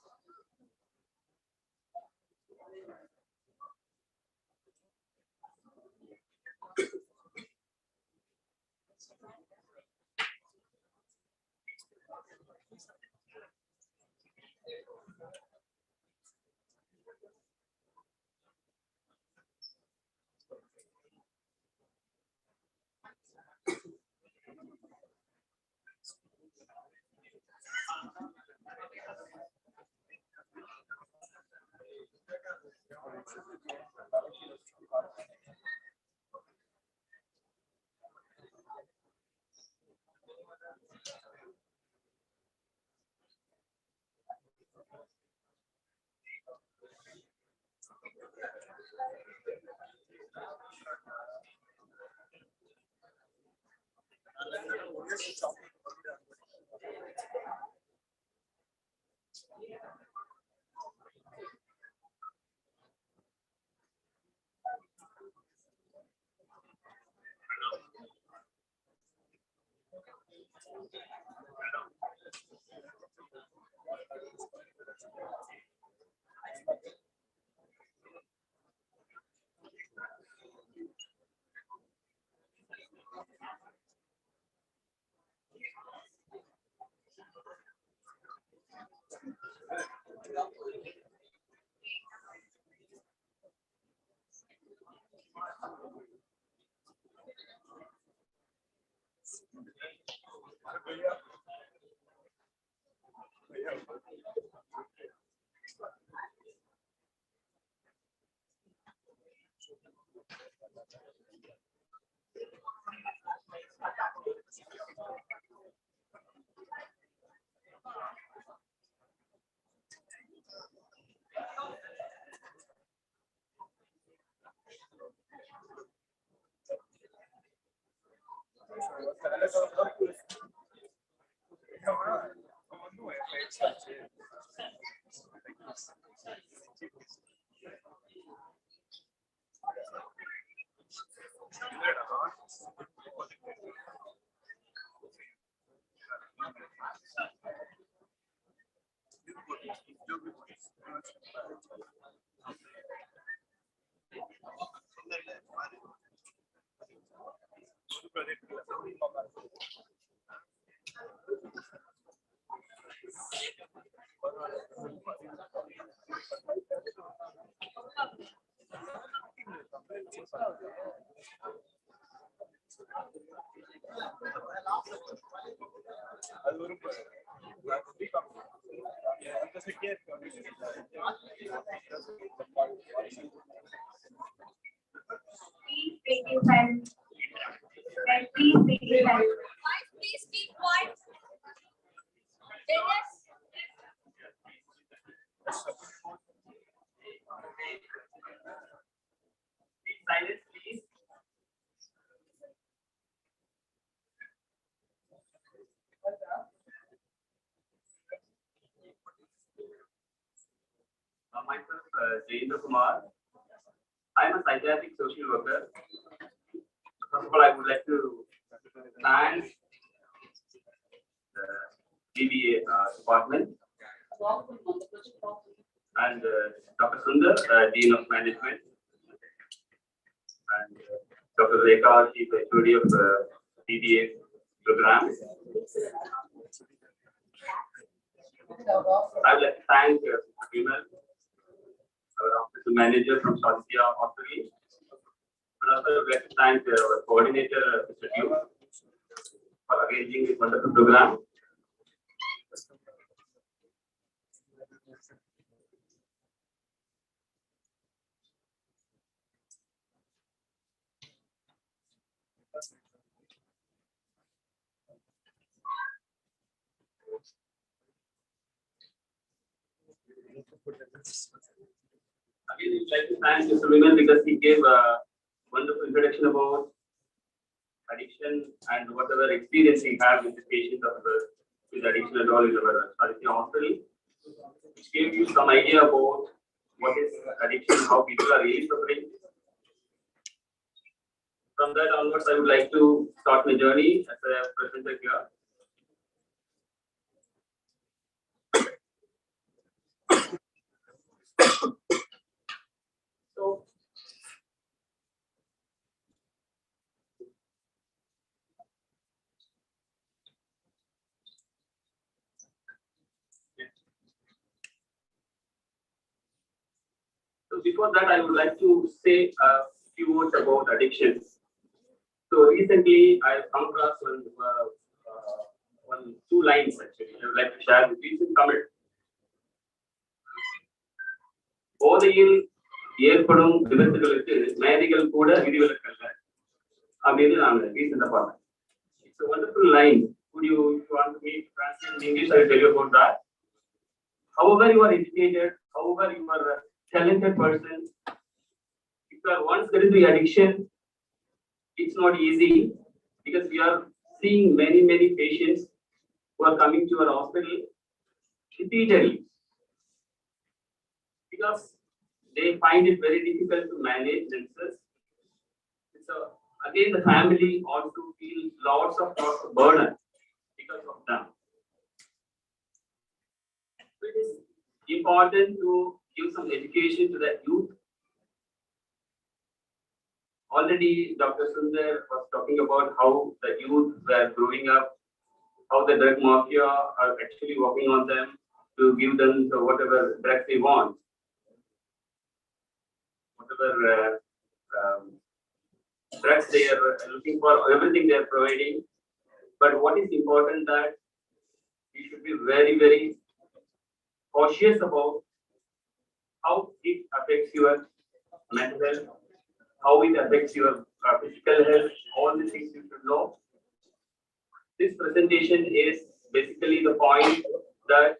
Please take your hand. And please take your hand. Please keep quiet. Dennis. Silence, please. Myself, Jayendra Kumar. I am a psychiatric social worker. First of all, I would like to thank the DBA department and Dr. Sundar, Dean of Management, and Dr. Rekha, Chief HOD of DBA program. I would like to thank Vimal, our office manager from Swansea Hospital. And also, I would like to thank our coordinator, Mr. Yu, for arranging this wonderful program. Again, I'd like to thank Mr. Vimal because he gave a wonderful introduction about addiction and whatever experience he had with the patients of with addiction and all in our Swansea Hospital, which gave you some idea about what is addiction, how people are really suffering. From that onwards, I would like to start my journey as a presenter here. So before that, I would like to say a few words about addictions. So recently, I have come across two lines actually. I would like to share with you in Tamil. போதையில் ஏற்படும் விபத்துகளுக்கு மேதைகள் கூட விதிவிலக்கல்ல அப்படின்னு நான் ரீசெண்டா பார்த்தேன். It's a wonderful line. Would you want me to translate in English? I will tell you about that. However you are educated, however you are talented person. If you are once get into addiction, it's not easy because we are seeing many patients who are coming to our hospital repeatedly because they find it very difficult to manage themselves. So again, the family also feel lots of burden because of them. So it is important to give some education to the youth. Already, Dr. Sundar was talking about how the youth were growing up, how the drug mafia are actually working on them to give them the whatever drugs they want, whatever drugs they are looking for, everything they are providing. But what is important that we should be very cautious about how it affects your mental health, how it affects your physical health, all the things you should know. This presentation is basically the point that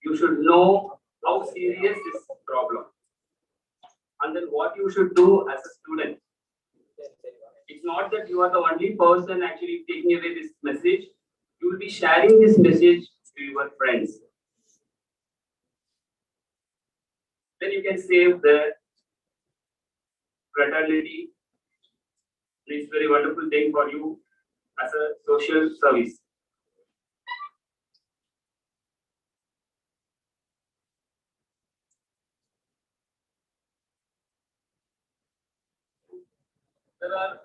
you should know how serious this problem and then what you should do as a student. It's not that you are the only person actually taking away this message. You will be sharing this message to your friends. Then you can save the fraternity. It's a very wonderful thing for you as a social service. There are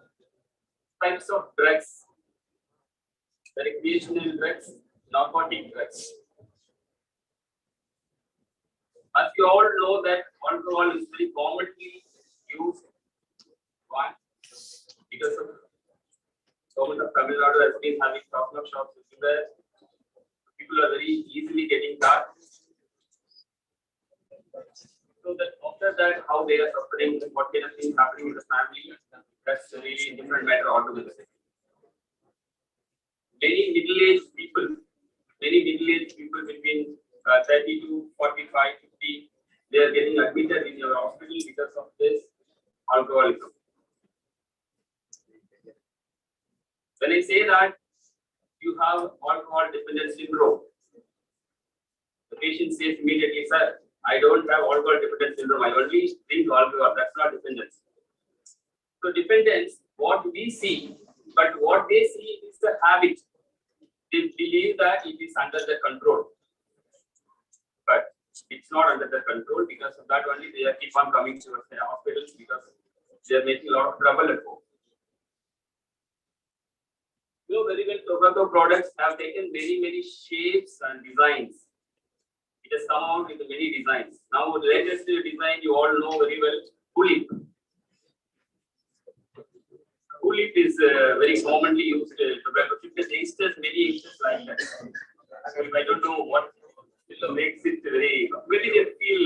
types of drugs, the recreational drugs, narcotic drugs. As you all know that alcohol is very commonly used. Why? Because of government of Tamil Nadu has been having couple of shops everywhere. People are very easily getting that. So that after that, how they are suffering, what kind of things happening in the family, that's a really different matter altogether. Many middle-aged people between 30 to 45, 50, they are getting admitted in your hospital because of this alcoholism. When I say that you have alcohol dependence syndrome, the patient says immediately, sir, I don't have alcohol dependence syndrome, I only drink alcohol, that's not dependence. So dependence, what we see, but what they see is the habit. They believe that it is under the control. But it's not under the control because of that only they keep on coming to the hospitals because they are making a lot of trouble at home. You know very well, tobacco products have taken many shapes and designs. It has come out with many designs. Now, the latest design you all know very well, Hulip. Hulip is very commonly used tobacco chip. Many youngsters like that. I don't know what makes it very they feel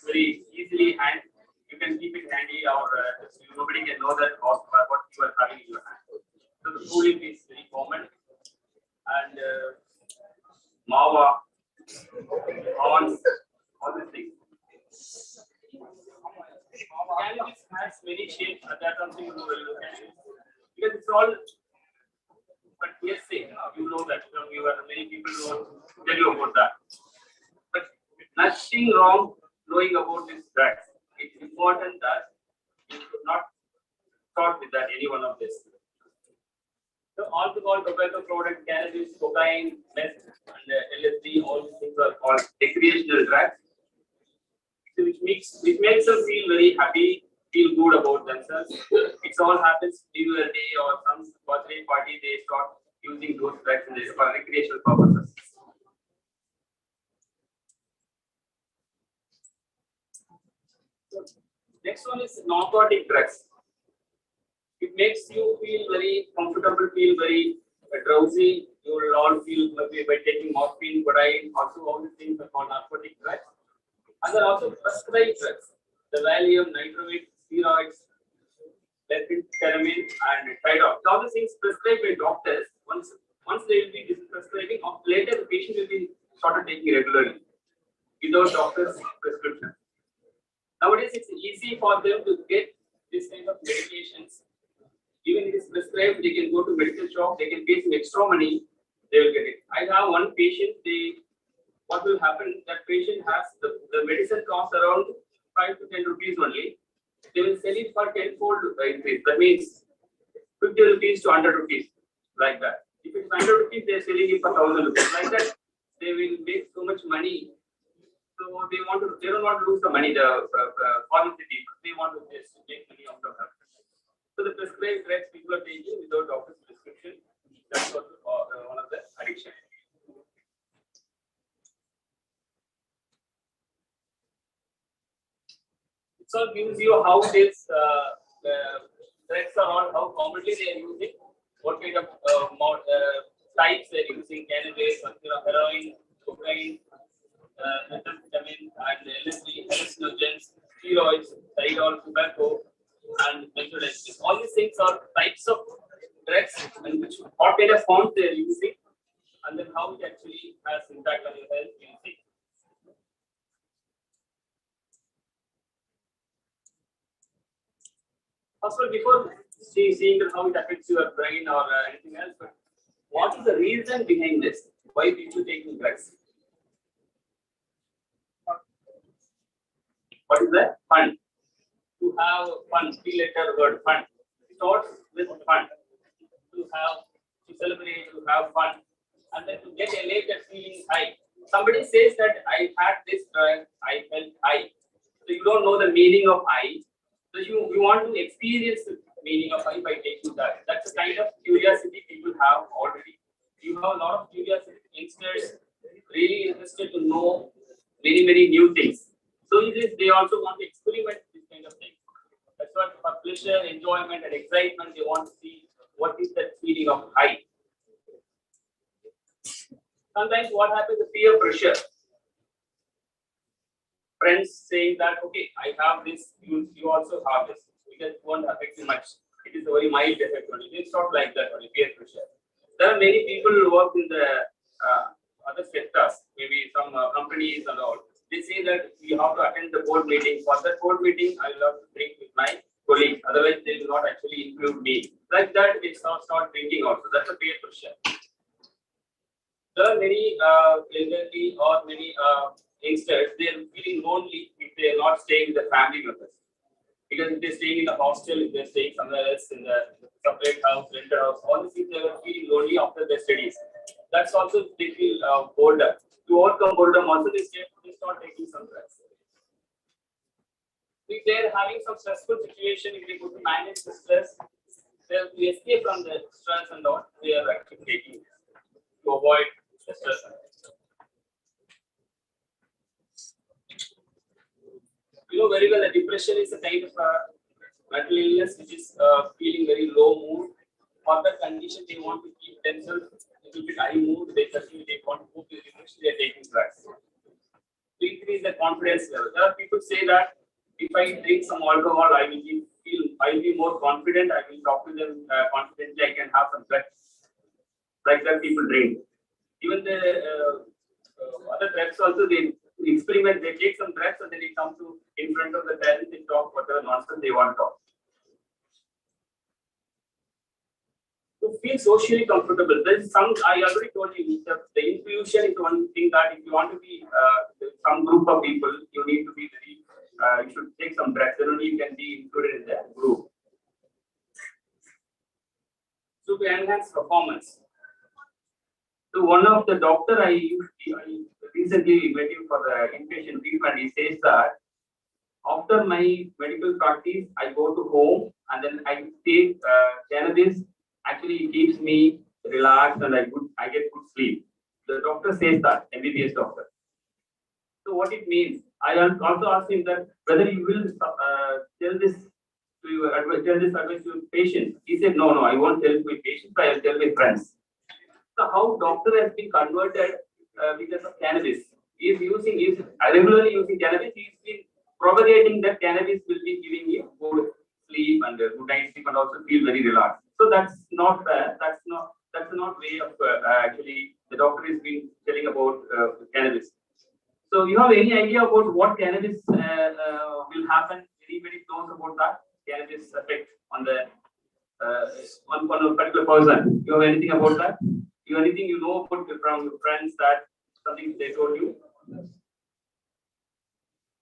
very easily and you can keep it handy or nobody can know that what you are having in your hand. So the Hulip is very common and Mawa, horns, all these things. Cannabis has many shapes, and that's something you will look at it. Because it's all, but yes, you know that you are many people who want to tell you about that. But nothing wrong knowing about this drugs. It's important that you should not start with that any one of this. So alcohol, tobacco products, cannabis, cocaine, meth, and LSD, all these things are called recreational drugs. So which makes them feel very happy, feel good about themselves. It all happens New Year Day or some birthday party, they start using those drugs for recreational purposes. Next one is narcotic drugs. It makes you feel very comfortable, feel very drowsy. You will all feel maybe by taking morphine, codeine, also all these things are called narcotic drugs. And there are also prescribed drugs, the Valium, nitramate, steroids, methamphetamine, and tridol. All these things prescribed by doctors. Once they will be prescribing, later the patient will be started taking regularly without doctor's prescription. Nowadays, it's easy for them to get this kind of medications. Even if it's prescribed, they can go to medical shop, they can pay some extra money, they will get it. I have one patient, what will happen, that patient has the medicine costs around 5 to 10 rupees only. They will sell it for tenfold increase. That means 50 rupees to 100 rupees, like that. If it's 100 rupees, they are selling it for 1000 rupees. Like that, they will make so much money. So they don't want to lose the money, the pharmacy people. They want to just make money out of that. So the prescribed drugs people are taking without doctor's prescription, that's also one of the addiction. It all gives you how this drugs are all, how commonly they are using, what kind of types they are using, cannabis, heroin, cocaine, methamphetamine, and LSD, hallucinogens, steroids, Tidal, tobacco, and benzodiazepines. All these things are types of drugs and what kind of forms they are using, and then how it actually has impact on your health. You see. Also, before seeing how it affects your brain or anything else, but what is the reason behind this? Why people taking drugs? What is that? Fun. To have fun, three-letter word fun. It starts with fun. To celebrate, to have fun, and then to get a later feeling high. Somebody says that I had this drug, I felt high. So you don't know the meaning of high. So you want to experience the meaning of high by taking that. That's the kind of curiosity people have already. You have a lot of curiosity. Youngsters really interested to know many new things. So they also want to experiment this kind of thing. That's what for pleasure, enjoyment, and excitement, they want to see what is that feeling of high. Sometimes what happens is peer pressure. Friends saying that, okay, I have this, you also have this, because it won't affect you much. It is a very mild effect only. It's not like that only, peer pressure. There are many people who work in the other sectors, maybe some companies and all. They say that you have to attend the board meeting. For that board meeting, I will have to drink with my colleagues. Otherwise, they will not actually include me. Like that, they start drinking also. That's a peer pressure. There are many elderly or many youngsters, they are feeling lonely if they are not staying with the family members. Because if they're staying in the hostel, if they're staying somewhere else in the separate house, rented house, all these things, they are feeling lonely after their studies. That's also they feel boredom. To overcome boredom, also they start taking some drugs. If they are having some stressful situation, if they go to manage the stress, they escape from the stress and all, they are actually taking to avoid the stress. You know very well that depression is a kind of mental illness which is feeling very low mood. For that condition, they want to keep themselves a little bit high mood. They want to move to depression. They are taking drugs to increase the confidence level. There are people say that if I drink some alcohol, I will be more confident. I will talk to them confidently. I can have some drugs. Like that, people drink. Even the other drugs also, they experiment. They take some drugs and then they come to in front of the parents and talk whatever nonsense they want to talk. To feel socially comfortable, there is some. I already told you the intuition is one thing that if you want to be some group of people, you need to be very. You should take some drugs. Then only you can be included in the group. So to enhance performance. So one of the doctor I recently met him for the inpatient treatment. He says that after my medical practice, I go to home and then I take cannabis. Actually, it keeps me relaxed and I get good sleep. The doctor says that, MBBS doctor. So what it means, I also asked him that whether you will tell this advice to patients. He said, no, I won't tell my patients, I will tell my friends. So how doctor has been converted because of cannabis. He is regularly using cannabis. He has been propagating that cannabis will be giving you good sleep and good night sleep and also feel very relaxed. So that's not fair. That's not way of actually the doctor is been telling about cannabis. So So you have any idea about what cannabis will happen? Anybody knows about that? Cannabis effect on the on a particular person. You have anything about that? You anything you know about from your friends that something they told you?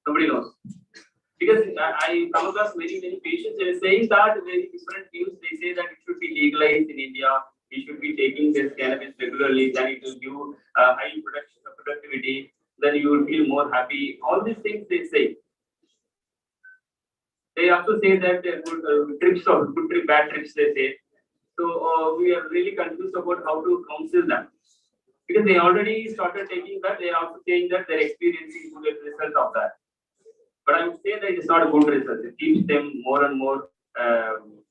Nobody knows. Because I come across many patients they are saying that very different views. They say that it should be legalized in India. We should be taking this cannabis regularly. Then it will give high productivity. Then you will feel more happy. All these things they say. They also say that good trips or good trip, bad trips. They say. So we are really confused about how to counsel them because they already started taking that. They are also saying that they're experiencing good result of that. But I would say that it's not a good result. It keeps them more and more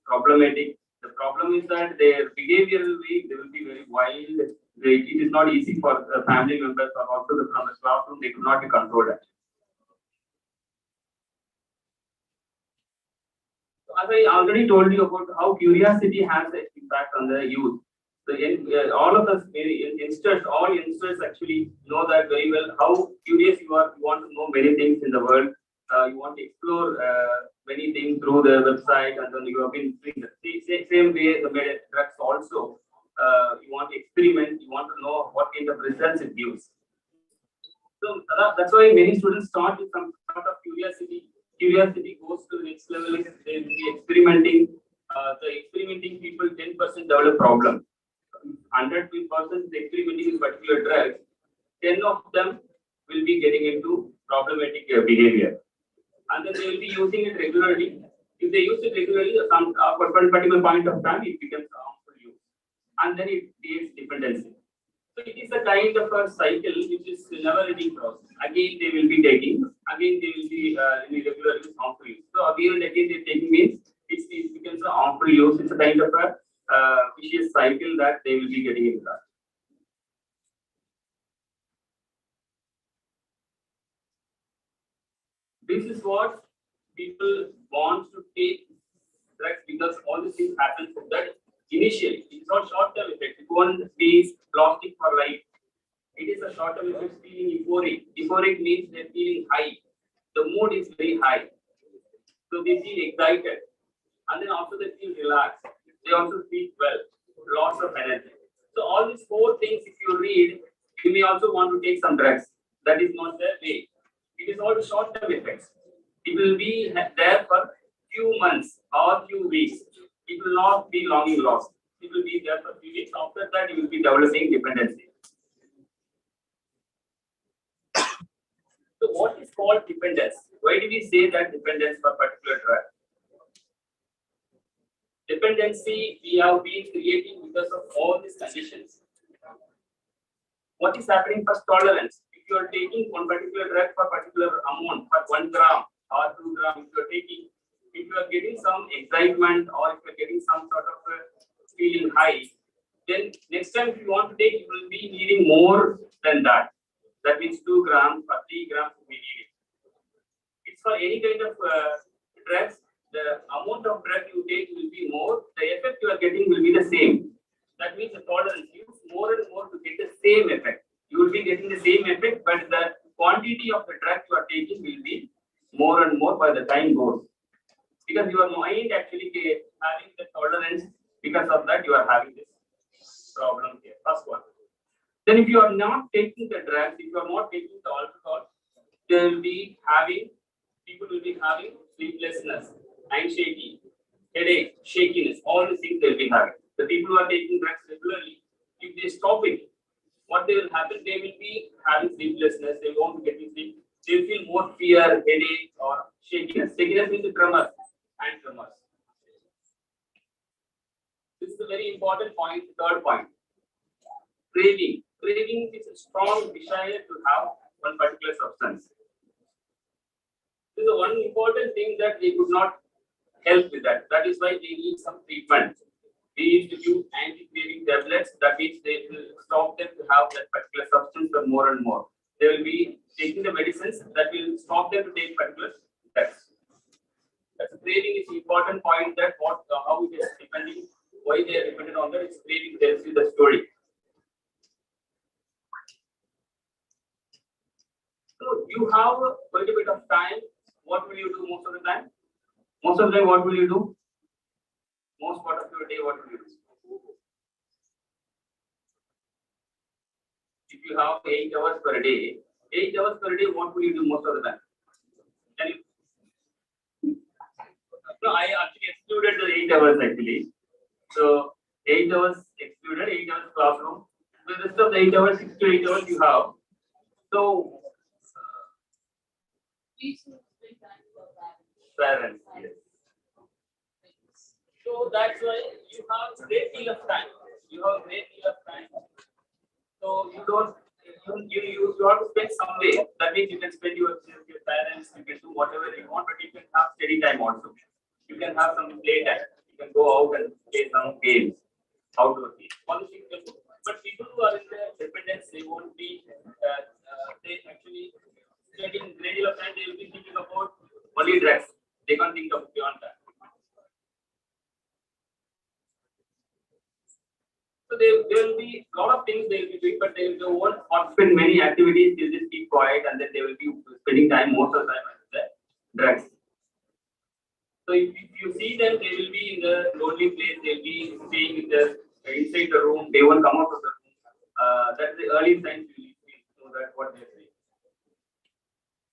problematic. The problem is that their behavioral way, they will be very wild. It is not easy for the family members or also from the classroom. They could not be controlled. So as I already told you about how curiosity has an impact on the youth. So all of us, all youngsters actually know that very well. How curious you are, you want to know many things in the world. You want to explore many things through the website, and then you have been doing the same way the drugs also. You want to experiment, you want to know what kind of results it gives. So that's why many students start with some sort of curiosity. Curiosity goes to the next level. They will be experimenting. The experimenting people 10% develop problem. 100 persons experimenting in particular drugs, 10 of them will be getting into problematic behavior. And then they will be using it regularly. If they use it regularly, at one particular point of time, it becomes harmful use. And then it creates dependency. So it is a kind of a cycle which is never-ending process. Again, they will be taking. Again, they will be in regular use, harmful use. So again and again, they taking means it becomes a harmful use. It's a kind of a vicious cycle that they will be getting into that. This is what people want to take drugs because all these things happen from that initially. It's not short-term effect. It won't be lasting for life. It is a short-term effect feeling euphoric. Euphoric means they're feeling high. The mood is very high. So they feel excited. And then after they feel relaxed. They also feel well. Loss of energy. So all these four things, if you read, you may also want to take some drugs. That is not the way. It is all short-term effects. It will be there for few months or few weeks. It will not be long lost. It will be there for few weeks. After that, you will be developing dependency. So what is called dependence? Why do we say that dependence for particular drug? Dependency we have been creating because of all these conditions. What is happening? First, tolerance. If you are taking one particular drug for particular amount, for 1 gram or 2 grams, if you are getting some excitement or if you are getting some sort of feeling high, then next time if you want to take, you will be needing more than that. That means 2 grams or 3 grams will be needed. It's for any kind of drugs. The amount of drug you take will be more. The effect you are getting will be the same. That means the tolerance. Use more and more to get the same effect. You will be getting the same effect, but the quantity of the drug you are taking will be more and more by the time goes. Because your mind actually having the tolerance, because of that you are having this problem here. First one. Then if you are not taking the drugs, if you are not taking the alcohol, people will be having sleeplessness, anxiety, headache, shakiness, all these things they will be having. The people who are taking drugs regularly, if they stop it, what they will happen, they will be having sleeplessness, they won't get sleep, they will feel more fear, headache, or shakiness. Shakiness means tremors and tremors. This is a very important point, third point. Craving. Craving is a strong desire to have one particular substance. This is the one important thing that they could not help with that. That is why they need some treatment. They need to give anti-craving tablets. That means they will stop them to have that particular substance for more and more. They will be taking the medicines that will stop them to take particular drugs. That's craving is an important point that how it is depending, why they are dependent on that. It's craving tells you the story. So you have a little bit of time. What will you do most of the time? Most of the time, what will you do? Most part of your day, what will you do? If you have 8 hours per day, 8 hours per day, what will you do most of the time? Can you? No, I actually excluded the 8 hours actually. So 8 hours excluded, 8 hours classroom. The rest of the 8 hours, 6 to 8 hours you have. So parents, yes. So that's why you have a great deal of time. You have a great deal of time. So you don't you have to spend some way. That means you can spend your parents, you can do whatever you want, but you can have steady time also. You can have some play time. You can go out and play some games, outdoor games. All the things you can do. But people who are in their dependence, they won't be. They actually spending great deal of time. They will be thinking about only drugs. They can't think of beyond that. So there will be a lot of things they will be doing, but they won't spend many activities. They'll just keep quiet, and then they will be spending time most of the time on the drugs. So if you see them, they will be in the lonely place. They'll be staying inside the room. They won't come out of the room. That's the early signs you know that what they're saying.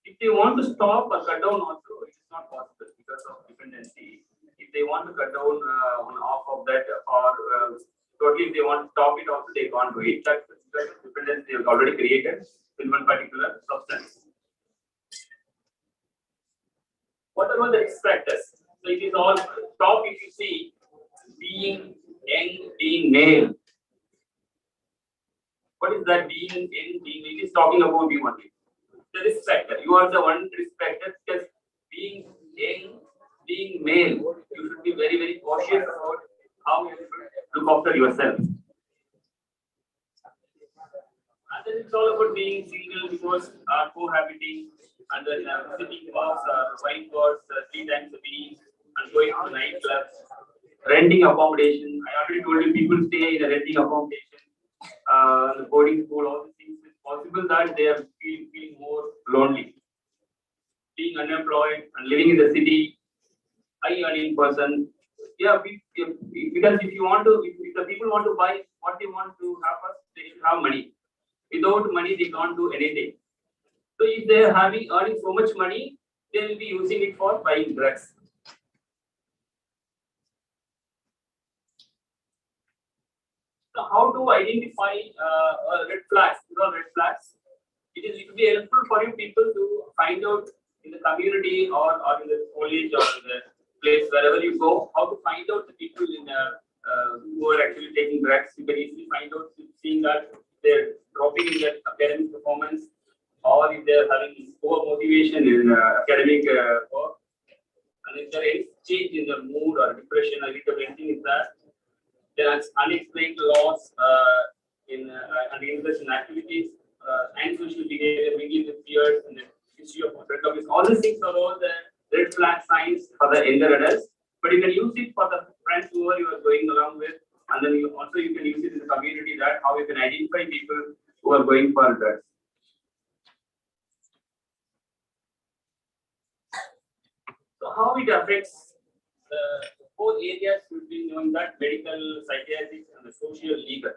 If they want to stop or cut down, also it is not possible because of dependency. If they want to cut down on off of that or totally if they want to stop it, also they can't do it. That's the dependency they have already created in one particular substance. What about the risk factors? So it is all top if you see being young, being male. What is that being young, being? It is talking about you only. The risk factor. You are the one risk factor because being young, being male, you should be very, very cautious about how you should look after yourself. And then it's all about being single, divorced, cohabiting, and then visiting bars, wine bars 3 times a week, and going to nightclubs, renting accommodation. I already told you people stay in a renting accommodation, the boarding school, all these things. It's possible that they are feeling more lonely. Being unemployed and living in the city, high earning person. Yeah, because if you want to, if the people want to buy what they want to have first, they should have money. Without money, they can't do anything. So if they are earning so much money, they will be using it for buying drugs. So how to identify red flags? Red flags. It will be helpful for you people to find out in the community or in the college or in the place wherever you go, how to find out the people in who are actually taking drugs. You can easily find out seeing that they're dropping in their academic performance, or if they're having poor motivation in academic work, and if there is change in their mood or depression or anything is that, there's unexplained loss in and interest in activities, antisocial behavior, mingling with peers, and the issue of drug abuse. All these things are all the red flag signs for the younger adults, but you can use it for the friends who you are going along with, and then you can use it in the community that how you can identify people who are going for drugs. So how it affects the 4 areas should be known, that medical, psychiatric, and the social legal.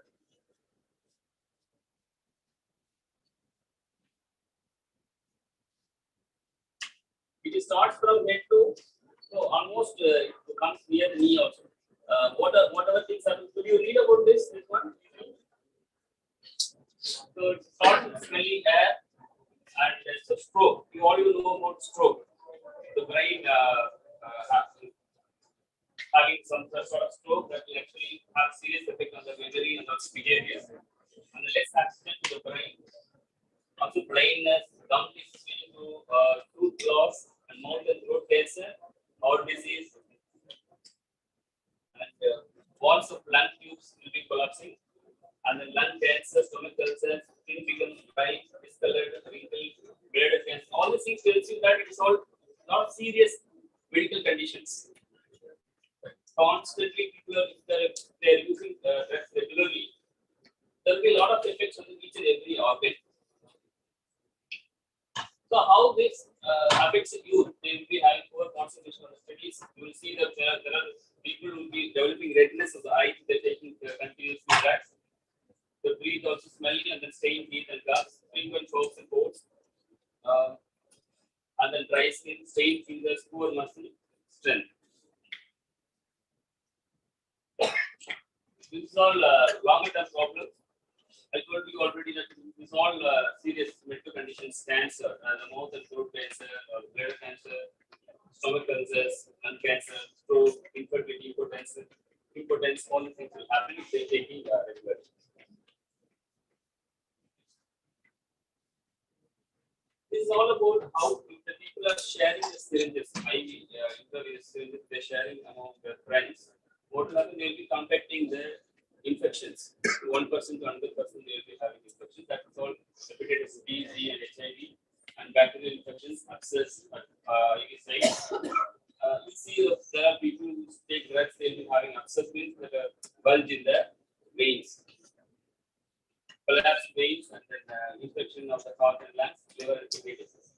It starts from head to, so almost it comes near the knee also. What other things are? Could you read about this one? So it starts with smelly air, and it's a stroke. You all know about stroke. The brain having some sort of stroke that will actually have serious effect on the memory and also behavior. And the less accident to the brain. Also blindness, gum disease to tooth loss, and mouth and throat cancer, heart disease, and walls of lung tubes will be collapsing, and then lung cancer, stomach cancer, skin becomes dry, discolored, wrinkled, bladder cancer. All these things tells you that it is all not serious medical conditions. Constantly, people they're using drugs regularly. There will be a lot of effects on each and every organ. So So how this affects youth? They will be having poor concentration on the studies. You will see that there are people who will be developing redness of the eyes. They're taking continuous drugs. The breathe also smelly and then stained teeth and gums, frequent chokes and colds, and then dry skin, stained fingers, poor muscle strength. This is all longer term problems. I told you already that this is all serious medical conditions, cancer, the mouth and throat cancer, or bladder cancer, stomach cancers, lung cancer, stroke, infertility, impotence, all these things will happen if they're taking regularly. This is all about how the people are sharing the syringes, IV intravenous syringes, they're sharing among their friends. What will happen? They'll be contacting the infections. One person to another person, they will be having infections. That is all hepatitis B, C, and HIV, and bacterial infections, abscess, you see that there are people who take drugs, they'll be having abscess veins that are bulge in the veins, collapsed veins, and then infection of the heart and lungs, liver, and kidney disease.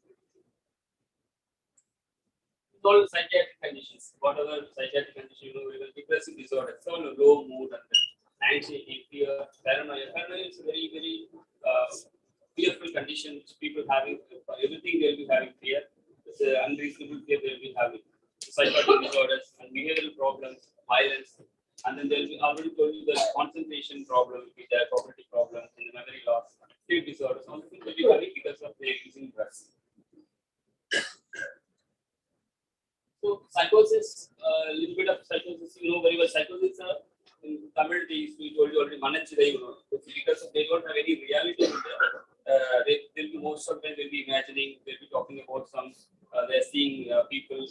All psychiatric conditions, whatever psychiatric condition, even depressive disorder, it's all a low mood and anxiety, fear, paranoia. Paranoia is a very, very fearful condition which people having. Everything they'll be having fear. It's unreasonable fear they'll be having. Psychotic disorders and behavioral problems, violence, and then they'll be already told you the concentration problem will be there, cognitive problems, and the memory loss, sleep disorders. All the things will be having because of their using drugs. So psychosis, a little bit of psychosis, you know very well. Psychosis in Tamil, we told you already, because they don't have any reality in there. They'll be most of them will be imagining, they'll be talking about some, they're seeing people,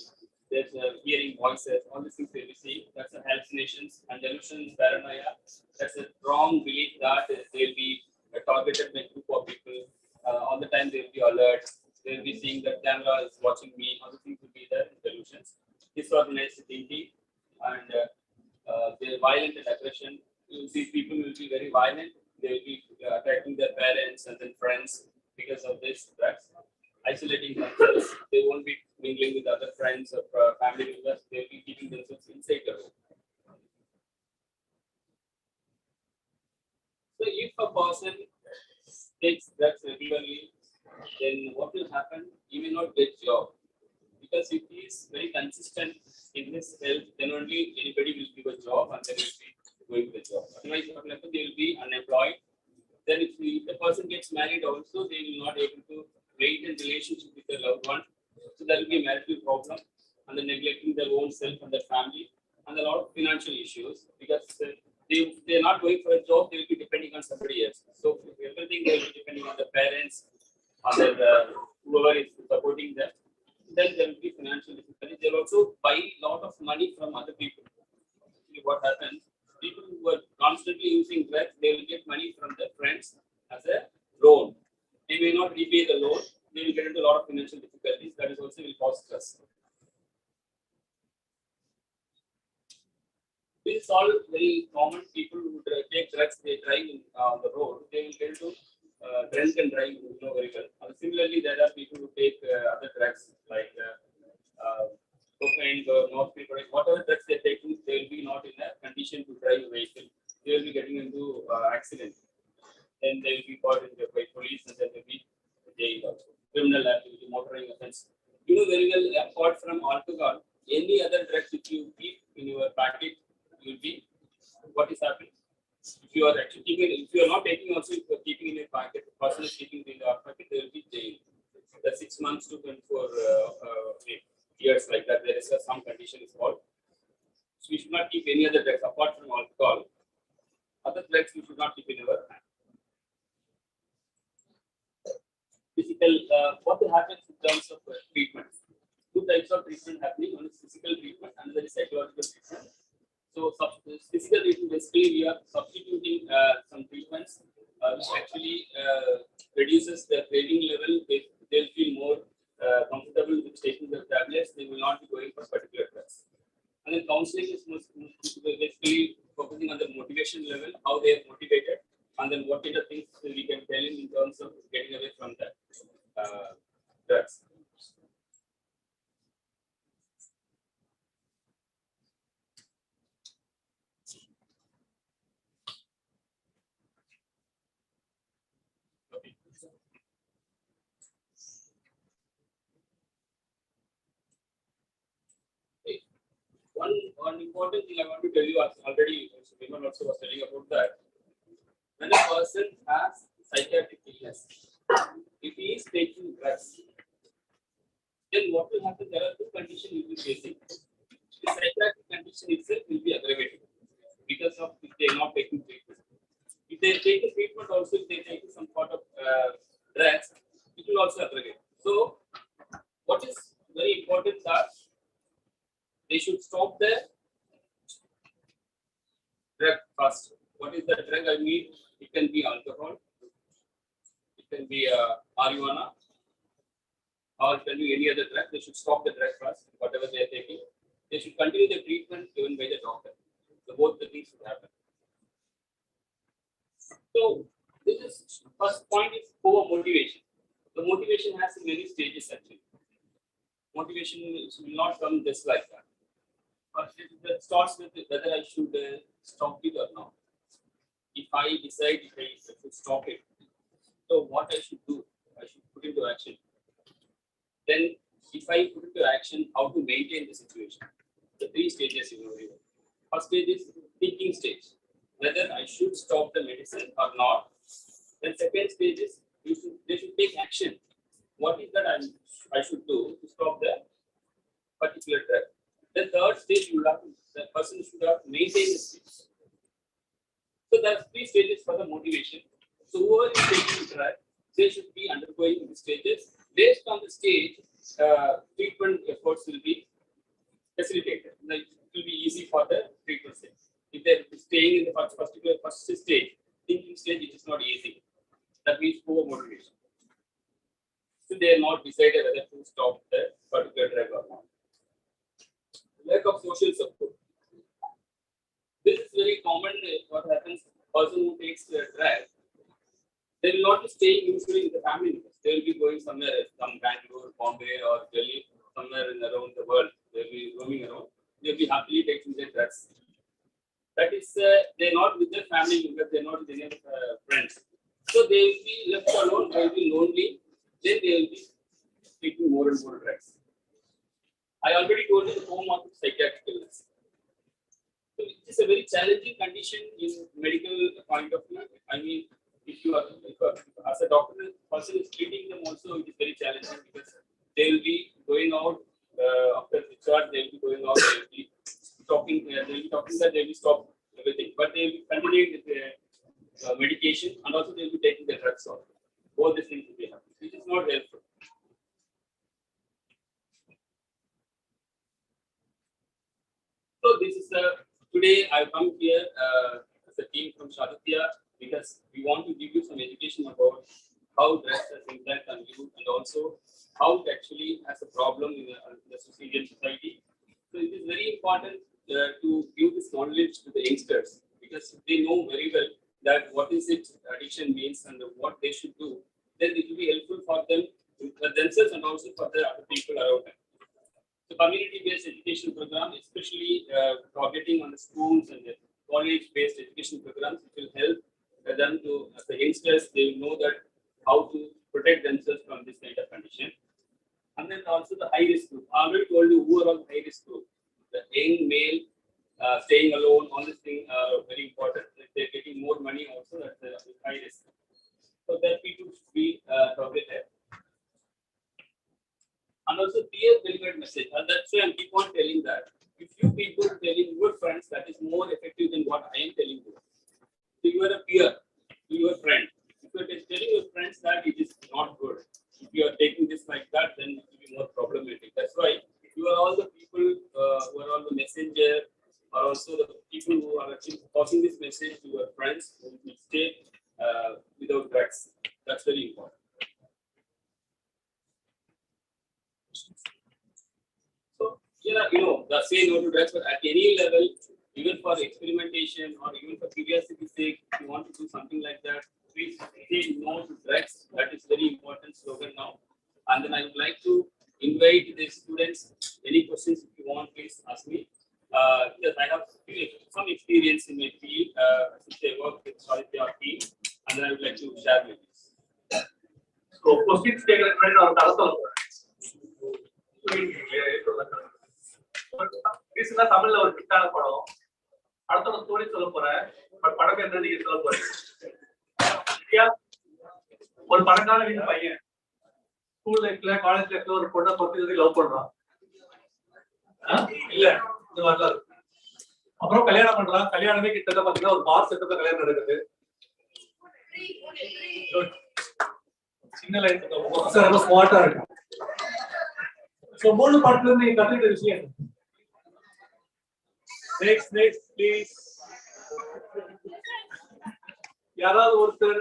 they're hearing voices, all these things they'll be seeing. That's the hallucinations and delusions, paranoia. That's a wrong belief that they'll be targeted by a group of people. All the time they'll be alert. They'll be seeing that camera is watching me. Other things will be there in delusions. Disorganized thinking and they're violent and aggression. You see, people will be very violent. They will be attacking their parents and then friends because of this. That's isolating themselves. They won't be mingling with other friends or family members. They'll be keeping themselves inside the room. So, if a person takes drugs regularly, then what will happen? He may not get job. Because if he is very consistent in his health, then only anybody will give a job and then will be going to the job. Otherwise, what will happen? They will be unemployed. Then if the person gets married also, they will not able to maintain relationship with their loved one. So there will be a marital problem and then neglecting their own self and their family and a lot of financial issues because they're not going for a job, they will be depending on somebody else. So everything they will be depending on the parents, on their whoever is supporting them. Then there will be financial difficulty. They'll also buy a lot of money from other people. What happens? People who are constantly using drugs, they will get money from their friends as a loan. They may not repay the loan. They will get into a lot of financial difficulties. That is also will cause stress. This is all very common. People who take drugs, they drive on the road. They will get into drink and drive, very well. Similarly, there are people who take other drugs like cocaine or morphine, whatever drugs they're taking, they will be not in a condition to drive a vehicle. They will be getting into accidents. Then they will be caught by police and then they will be jailed also. Criminal activity, motoring offense. You know very well, apart from alcohol, any other drugs if you keep in your packet, you will be, what is happening? If you are actually keeping, if you are not taking also, if you are keeping in your pocket, the person is keeping in your pocket, they will be jailed. The 6 months to 24 years like that. There is some condition is called. So we should not keep any other drugs apart from alcohol. Other drugs we should not keep in our hand. Physical, what happens in terms of treatment? Two types of treatment happening. One is physical treatment, another is psychological treatment. So physical treatment, basically we are substituting some treatments which actually reduces the craving level. They'll feel more comfortable with taking the tablets. They will not be going for particular drugs. And then counseling is basically focusing on the motivation level, how they are motivated, and then what kind of things we can tell in terms of getting away from that drugs. Okay. Okay. One important thing I want to tell you already, Vimal also was telling about that. When a person has psychiatric illness, if he is taking drugs, then what will happen? There are two conditions you will be facing. The psychiatric condition itself will be aggravated because of if they are not taking treatment. If they take the treatment also, if they take some sort of drugs, it will also aggravate. So, what is very important that they should stop the drug first. What is the drug I mean? It can be alcohol, it can be marijuana, or it can be any other drug. They should stop the drug first, whatever they are taking. They should continue the treatment given by the doctor. So both the things should happen. So this is first point is poor motivation. The motivation has many stages actually. Motivation will not come just like that. First, it starts with whether I should stop it or not. If I decide if I should stop it, so what I should do, I should put into action. Then, if I put into action, how to maintain the situation. The three stages you know. First stage is thinking stage, whether I should stop the medicine or not. Then second stage is they should take action. What is that I should do to stop the particular drug? The third stage, the person should have maintained the stage. So there are three stages for the motivation. So whoever is taking the drug, they should be undergoing the stages. Based on the stage, treatment efforts will be facilitated. Like, it will be easy for the treatment stage. If they're staying in the first stage, thinking stage, it is not easy. That means poor motivation. So they are not decided whether to stop the particular drug or not. Lack of social support. This is very common. What happens? Person who takes the drug, they will not be staying usually in the family members. They will be going somewhere else, some Bangalore, Bombay, or Delhi, somewhere around the world. They will be roaming around. They will be happily taking their drugs. That is, they are not with their family members. They are not with any friends. So they will be left alone. They will be lonely. Then they will be taking more and more drugs. I already told you the home of psychiatric illness. So it is a very challenging condition in medical point of view. I mean, if you are as a doctor, person is treating them also, it is very challenging because they will be going out after discharge. They will be going out. They will be talking. They will be talking that they will stop everything, but they will be continuing with the medication and also they will be taking the drugs also. Both these things will be happening, which is not helpful. So this is today I come here as a team from Shaditya because we want to give you some education about how drugs has impact on you and also how it actually has a problem in the Indian society. So it is very important to give this knowledge to the youngsters because they know very well that what is it addiction means and what they should do. Then it will be helpful for them, for themselves and also for the other people around them. The community-based education program, especially targeting on the schools and the college-based education programs, it will help them to, as the youngsters, they will know that how to protect themselves from this kind of condition. And then also the high-risk group. I already told you who are all high-risk group. The young male, staying alone, all these things are very important. If they're getting more money also, that's a high risk. So that people should be targeted. And also peer delivered message. And that's why I keep on telling that. If you people telling your friends, that is more effective than what I am telling you. So you are a peer to your friend. If you are telling your friends that it is not good, if you are taking this like that, then it will be more problematic. That's why you are all the people who are all the messenger, are also the people who are actually passing this message to your friends who will stay without drugs. That's very important. So, the say no to drugs, but at any level, even for experimentation or even for curiosity's sake, if you want to do something like that, please say no to drugs. That is very important slogan now. And then I would like to invite the students. Any questions if you want, please ask me. Yes, I have some experience in my field since I work with solid team, and then I would like to share with you. So, questions கேக்குறதுக்கு முன்னாடி நான் ஒரு கதை சொல்ல போறேன். ரீசெண்டா தமிழ்ல ஒரு ஹிட்டான படம். அடுத்த ஒரு ஸ்டோரி சொல்ல போறேன். பட் படம் என்ன நீங்க சொல்ல போறீங்க? ஒரு பணக்கார வீட்டு பையன் ஸ்கூல் லைஃப்ல காலேஜ் லைஃப்ல ஒரு பொண்ணை பத்தி லவ் பண்றான். இல்ல இந்த வரலாறு. அப்புறம் கல்யாணம் பண்றான். கல்யாணமே கிட்டத்தட்ட பாத்தீங்கன்னா ஒரு பார் செட்டப்ல கல்யாணம் நடக்குது. சின்ன லைஃப் ரொம்ப ஸ்மார்ட்டா இருக்கு. சோ 3 பாட்டுல இருந்து நீங்க கத்துக்கிட்ட விஷயம் நெக்ஸ்ட் ப்ளீஸ். யாராவது ஒருத்தர்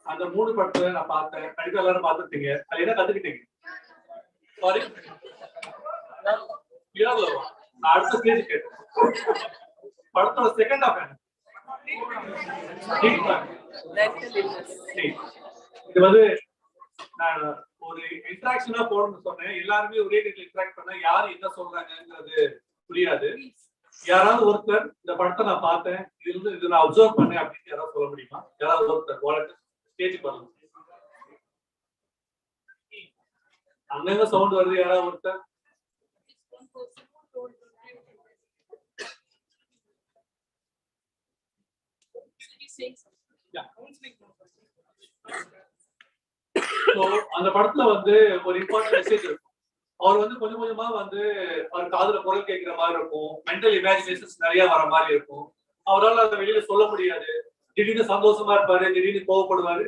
அந்த 3 படத்துல நான் பார்த்தேன், கண்டிப்பா எல்லாரும் பார்த்துட்டீங்க. அது என்ன கத்துக்கிட்டீங்க? சாரி, நான் அடுத்த ஸ்டேஜ் கேட்டேன். படத்தோட செகண்ட் ஹாஃப் என்ன? இது வந்து நான் ஒரு இன்டராக்ஷனா போடணும்னு சொன்னேன். எல்லாருமே ஒரே இடத்துல இன்டராக்ட் பண்ணா யாரு என்ன சொல்றாங்கிறது புரியாது. யாராவது ஒருத்தர் இந்த படத்தை நான் பார்த்தேன், இது நான் அப்சர்வ் பண்ணேன் அப்படின்னு யாராவது சொல்ல முடியுமா? யாராவது ஒருத்தர் வாலண்டியர் ஸ்டேஜ் பண்ணலாம். அங்கங்க சவுண்ட் வருது. யாராவது ஒருத்தர் அந்த படத்துல வந்து ஒரு இம்பார்ட்டன்ட் மெசேஜ் இருக்கும். அவர் வந்து கொஞ்சம் கொஞ்சமா வந்து அவர் காதுல குரல் கேட்கிற மாதிரி இருக்கும். மென்டல் இமேஜினேஷன்ஸ் நிறைய வர மாதிரி இருக்கும். அவரால் அதை வெளியில சொல்ல முடியாது. திடீர்னு சந்தோஷமா இருப்பாரு, திடீர்னு கோவப்படுவாரு,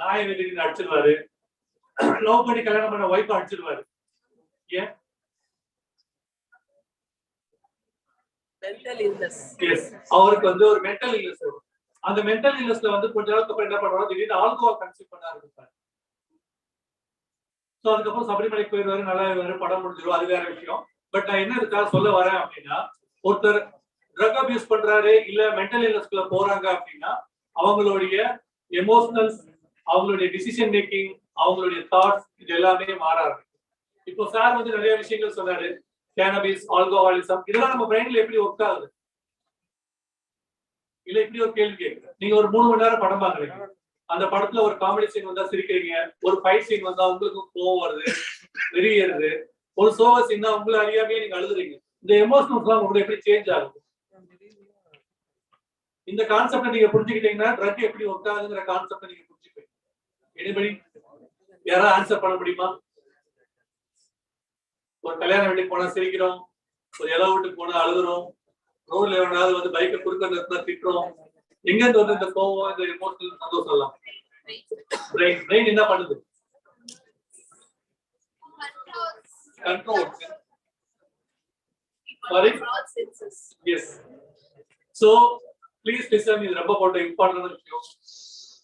நாயை திடீர்னு அடிச்சிருவாரு, லவ் பண்ணி கல்யாணம் பண்ண ஒய்ஃப் அடிச்சிருவாரு. ஏன்? அவருக்கு வந்து ஒரு மென்டல் இல்னஸ் வரும். அந்த மென்டல் இல்னஸ்ல வந்து கொஞ்ச நாளுக்கு அப்புறம் என்ன பண்ணுவாரு, திடீர்னு ஆல்கோஹால் கன்சியூம் பண்ண ஆரம்பிப்பாரு. சோ அதுக்கப்புறம் சபரிமலைக்கு போயிடுவாரு, நல்லா படம் முடிஞ்சிடும், அது வேற விஷயம். பட் நான் என்ன இதுக்காக சொல்ல வரேன் அப்படின்னா, ஒருத்தர் ட்ரக் அபியூஸ் பண்றாரு இல்ல மென்டல் இல்னஸ்க்குள்ள போறாங்க அப்படின்னா அவங்களுடைய எமோஷனல்ஸ், அவங்களுடைய டிசிஷன் மேக்கிங், அவங்களுடைய தாட்ஸ் இது எல்லாமே மாறாது. இப்போ சார் வந்து நிறைய விஷயங்கள் சொன்னாரு. கேனபிஸ், ஆல்கோஹாலிசம் இதெல்லாம் நம்ம பிரெயின்ல எப்படி ஒர்க் ஆகுது? இல்ல இப்படி ஒரு கேள்வி கேட்குறேன். நீங்க ஒரு 3 மணி நேரம் படம் பாக்குறீங்க. அந்த படத்துல ஒரு காமெடி சீன் வந்தா சிரிக்கிறீங்க, ஒரு ஃபைட் சீன் வந்தா உங்களுக்கு கோவம் வருது, வெறியேறுது, ஒரு சோக சீன் உங்களை அறியாமையே நீங்க அழுகுறீங்க. இந்த எமோஷனல்ஸ் எல்லாம் உங்களுக்கு எப்படி சேஞ்ச் ஆகுது? இந்த கான்செப்டை நீங்க புரிஞ்சுக்கிட்டீங்கன்னா ட்ரக் எப்படி ஒர்க் ஆகுதுங்கிற கான்செப்டை நீங்க புரிஞ்சுப்பீங்க. எனிபடி யாராவது ஆன்சர் பண்ண முடியுமா? ஒரு கல்யாண வீட்டுக்கு போனா சிரிக்கிறோம், ஒரு இலை வீட்டுக்கு போனா அழுகுறோம், ரோட்ல எவனாவது வந்து பைக்கை குறுக்க நிறுத்தினா திட்டுறோம். எங்க இருந்து வந்து இந்த கோவம், இந்த எமோஷனல் சந்தோஷம் எல்லாம்? பிரெயின் என்ன பண்ணுது? Control. Sorry, yes. So please listen. இது ரொம்ப இம்பார்ட்டன்ட் விஷயம்.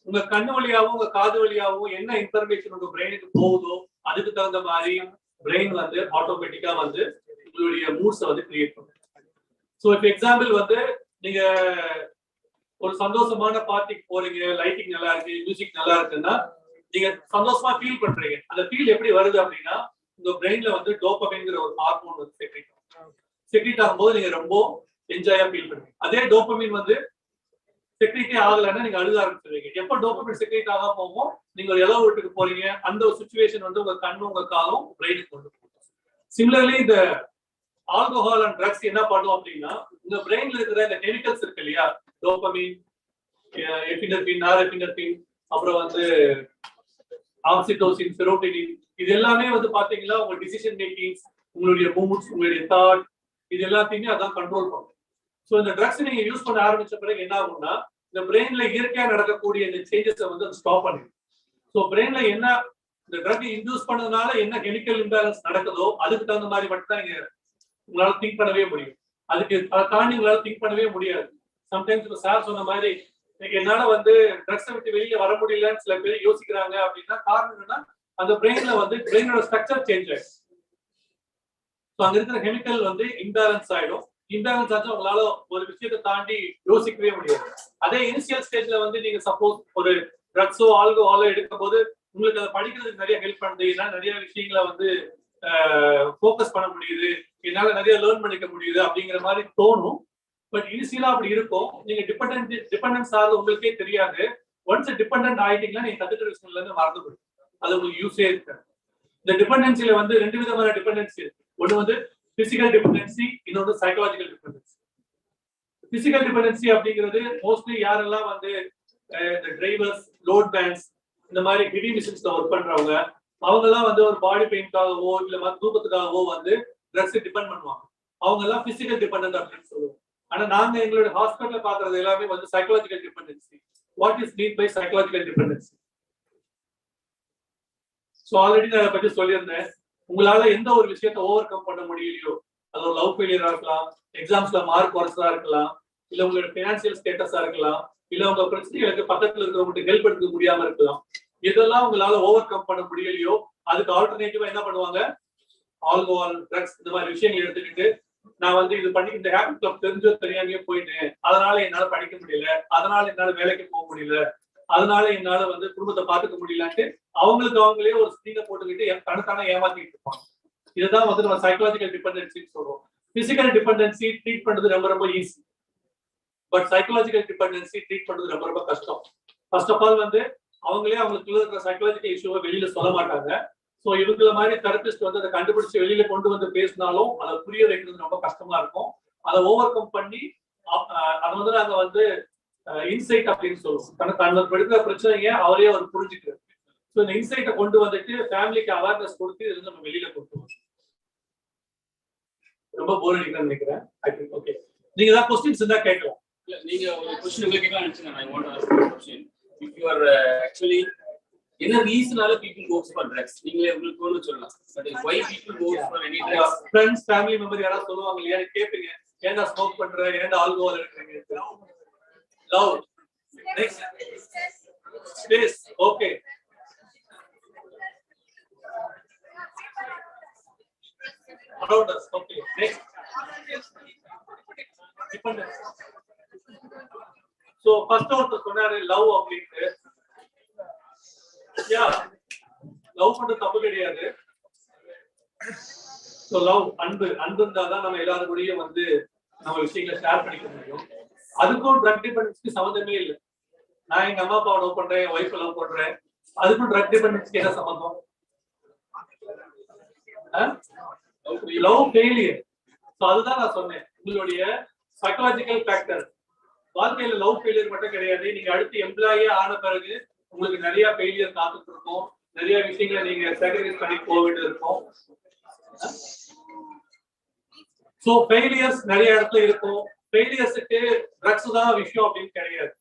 உங்க கண்ணு வழியாவும் உங்க காது வழியாவும் என்ன இன்ஃபர்மேஷன் உங்க பிரெயினுக்கு போகுதோ அதுக்கு தகுந்த மாதிரி பிரெயின் வந்து ஆட்டோமேட்டிக்கா வந்து உங்களுடைய மூட்ஸை வந்து கிரியேட் பண்ணும். ஸோ இப்போ எக்ஸாம்பிள் வந்து நீங்க ஒரு சந்தோஷமான பார்ட்டிக்கு போறீங்க, லைட்டிங் நல்லா இருக்கு, மியூசிக் நல்லா இருக்குன்னா நீங்க சந்தோஷமா ஃபீல் பண்றீங்க. அந்த ஃபீல் எப்படி வருது அப்படின்னா உங்க பிரெயின்ல வந்து டோபமைன்ங்கிற ஒரு ஹார்மோன் வந்து செக்ரீட் ஆகும்போது நீங்க ரொம்ப என்ஜாயா ஃபீல் பண்ணுவீங்க. அதே டோபமைன் வந்து செக்ரீட்டே ஆகலைன்னா நீங்க அழுக ஆரம்பிச்சிருவீங்க. எப்போ டோபமைன் செக்ரீட் ஆக போகும், நீங்க ஒரு இலவு வீட்டுக்கு போறீங்க, அந்த ஒரு சிச்சுவேஷன் வந்து உங்க கண்ணும் உங்க காலும் பிரெயினுக்கு கொண்டு போகும். சிமிலர்லி இந்த ஆல்கோஹால் அண்ட் ட்ரக்ஸ் என்ன பண்ணும் அப்படின்னா உங்க பிரெயின்ல இருக்கிற இந்த கெமிக்கல்ஸ் இருக்கு இல்லையா, டோபமைன், எபினெஃப்ரின், நாரெபினெஃப்ரின், அப்புறம் வந்து ஆக்சிடோசின், செரோட்டோனின், இது எல்லாமே வந்து பாத்தீங்கன்னா உங்க டிசிஷன் மேக்கிங்ஸ், உங்களுடைய மூட்ஸ், உங்களுடைய தாட், இது எல்லாத்தையுமே அதான் கண்ட்ரோல் பண்ணும். ஸோ இந்த ட்ரக்ஸ் நீங்க யூஸ் பண்ண ஆரம்பிச்ச பிறகு என்ன ஆகும்னா இந்த பிரெயின்ல இயற்கையா நடக்கக்கூடிய இந்த சேஞ்சஸை வந்து ஸ்டாப் பண்ணிடும். ஸோ பிரெயின்ல என்ன இந்த ட்ரக் இன்டியூஸ் பண்ணதுனால என்ன கெமிக்கல் இம்பேலன்ஸ் நடக்குதோ அதுக்கு தகுந்த மாதிரி மட்டும் தான் நீங்க உங்களால திங்க் பண்ணவே முடியும். அதுக்கு தாண்டி உங்களால திங்க் பண்ணவே முடியாது. சம்டைம்ஸ் இப்போ சார் சொன்ன மாதிரி என்னால வந்து ட்ரக்ஸை விட்டு வெளியே வர முடியலன்னு சில பேர் யோசிக்கிறாங்க அப்படின்னா காரணம் என்னன்னா அந்த பிரெயின்ல வந்து பிரெயினோட ஸ்ட்ரக்சர் சேஞ்ச் ஆயிடும். ஸோ அங்க இருக்கிற கெமிக்கல் வந்து இம்பேலன்ஸ் ஆயிடும். இம்பேலன்ஸ் ஆச்சு உங்களால ஒரு விஷயத்தை தாண்டி யோசிக்கவே முடியாது. அதே இனிஷியல் ஸ்டேஜ்ல வந்து நீங்க சப்போஸ் ஒரு ட்ரக்ஸோ ஆல்கோஹாலோ எடுக்கும் போது உங்களுக்கு அதை படிக்கிறதுக்கு நிறைய ஹெல்ப் பண்ணுது, என்னால நிறைய விஷயங்களை வந்து ஃபோக்கஸ் பண்ண முடியுது, என்னால நிறைய லேர்ன் பண்ணிக்க முடியுது அப்படிங்கிற மாதிரி தோணும். பட் இனிஷியலா அப்படி இருக்கும். நீங்க டிபெண்டன்ஸ் ஆகுது உங்களுக்கே தெரியாது. ஒன்ஸ் டிபெண்டன்ட் ஆயிட்டீங்கன்னா நீங்க கத்துக்கிற விஷயங்கள்ல இருந்து மறந்து போயிடும். அது உங்களுக்கு யூஸே இருக்கு. இந்த டிபெண்டன்சில வந்து 2 விதமான டிபெண்டன்சி இருக்கு. ஒன்று வந்து பிசிக்கல் டிபெண்டன்சி, இன்னொன்று சைக்காலஜிக்கல் டிபெண்டன்சி. பிசிக்கல் டிபெண்டன்சி அப்படிங்கிறது மோஸ்ட்லி யாரெல்லாம் வந்து இந்த டிரைவர்ஸ், லோட் பேண்ட்ஸ், இந்த மாதிரி ஹெவி மிஷின்ஸ்ல ஒர்க் பண்றவங்க, அவங்க எல்லாம் வந்து ஒரு பாடி பெயின்காகவோ இல்ல தூக்கத்துக்காகவோ வந்து ட்ரக்ஸ் டிபெண்ட் பண்ணுவாங்க. அவங்க எல்லாம் பிசிக்கல் டிபெண்டன்ட் அப்படின்னு சொல்லுவோம். ஆனா நாங்க எங்களோட ஹாஸ்பிட்டல்ல பாக்குறது எல்லாமே வந்து psychological dependency. What is mean by psychological dependency? So already நான் அதை பத்தி சொல்லியிருந்தேன். உங்களால எந்த ஒரு விஷயத்தை ஓவர் கம் பண்ண முடியலையோ, அது ஒரு லவ் ஃபெயிலியரா இருக்கலாம், எக்ஸாம்ஸ்ல மார்க் குறைச்சதா இருக்கலாம், இல்ல உங்களோட பினான்சியல் ஸ்டேட்டஸா இருக்கலாம், இல்ல உங்க பிரச்சனைகளுக்கு பக்கத்துல இருக்கிறவங்களுக்கு ஹெல்ப் எடுக்க முடியாம இருக்கலாம். இதெல்லாம் உங்களால ஓவர் கம் பண்ண முடியலையோ, அதுக்கு ஆல்டர்னேட்டிவா என்ன பண்ணுவாங்க? ஆல்கோஹால், ட்ரக்ஸ், இந்த மாதிரி விஷயங்கள் எடுத்துக்கிட்டு நான் வந்து இது பண்ணி இந்த ஹேபிட் கிளப் தெரிஞ்சோ தெரியாமையே போயிட்டேன், அதனால என்னால படிக்க முடியல, அதனால என்னால வேலைக்கு போக முடியல, அதனால என்னால வந்து குடும்பத்தை பார்த்துக்க முடியலன்ட்டு அவங்களுக்கு அவங்களே ஒரு ஸ்கிரீனை போட்டுக்கிட்டு தனத்தான ஏமாத்திட்டு இருப்பாங்க. இதுதான் வந்து நம்ம சைக்காலஜிக்கல் டிபெண்டன்சின்னு சொல்றோம். பிசிக்கல் டிபெண்டன்சி ட்ரீட் பண்றது ரொம்ப ரொம்ப easy. But psychological dependency treat பண்றது ரொம்ப ரொம்ப கஷ்டம். ஃபர்ஸ்ட் ஆஃப் ஆல் வந்து அவங்களே அவங்களுக்குள்ள இருக்கிற சைக்காலஜிக்கல் இஷ்யூவை வெளியில சொல்ல மாட்டாங்க. ஸோ இவங்கள மாதிரி தெரபிஸ்ட் வந்து அதை கண்டுபிடிச்சு வெளியில கொண்டு வந்து பேசினாலும் அதை புரிய வைக்கிறது ரொம்ப கஷ்டமா இருக்கும். அதை ஓவர் கம் பண்ணி அதை வந்து நாங்க வந்து இன்சைட் அப்படின்னு சொல்லுவோம். தனக்கு எடுக்கிற பிரச்சனைங்க அவரே அவர் புரிஞ்சுக்கிறது. ஸோ இந்த இன்சைட்டை கொண்டு வந்துட்டு ஃபேமிலிக்கு அவேர்னஸ் கொடுத்து இது நம்ம வெளியில கொண்டு வரோம். ரொம்ப போர் அடிக்கிறேன்னு நினைக்கிறேன். ஓகே, நீங்க ஏதாவது கொஸ்டின்ஸ் இருந்தா கேட்கலாம். இல்ல நீங்க ஒரு क्वेश्चन உங்களுக்கு கேட்கலாம் நினைச்சேன். I want to ask you a question. If you are actually என்ன ரீசனால people goes for drugs நீங்களே உங்களுக்கு தோணு சொல்லலாம். But why people goes for any drugs? Friends, family member யாராவது சொல்லுவாங்க இல்லையா, கேட்பீங்க, ஏன்டா ஸ்மோக் பண்ற, ஏன்டா ஆல்கோஹால் எடுக்கிறீங்க. Love. Next space. Okay, around us. Okay, next dependence. So first ஒருத்தர் சொன்னாரு லவ் அப்படின்ட்டு. யா, லவ் பண்றது தப்பு கிடையாது. ஸோ லவ், அன்பு இருந்தாதான் நம்ம எல்லாரும் கூடயும் வந்து நம்ம விஷயங்களை ஷேர் பண்ணிக்க முடியும். அதுக்கும் ட்ரக் டிபெண்டன்ஸ்க்கு சம்மந்தமே இல்லை. நான் எங்க அம்மா அப்பாவை லவ் பண்றேன், என் ஒய்ஃப் லவ் பண்றேன், அதுக்கும் ட்ரக் டிபெண்டன்ஸ்க்கு என்ன சம்பந்தம்? Love failure. ஸோ அதுதான் நான் சொன்னேன், உங்களுடைய சைக்காலஜிக்கல் ஃபேக்டர். வாழ்க்கையில லவ் ஃபெயிலியர் மட்டும் கிடையாது. நீங்க அடுத்து எம்ப்ளாயே ஆன பிறகு உங்களுக்கு நிறைய ஃபெயிலியர் காத்துட்டு இருக்கும், நிறைய விஷயங்களை நீங்க சாக்ரிஃபைஸ் பண்ணி போக வேண்டியது இருக்கும். சோ ஃபெயிலியர்ஸ் நிறைய இடத்துல இருக்கும். ஃபெயிலியர்ஸுக்கு ட்ரக்ஸ் தான் விஷயம் அப்படின்னு கிடையாது.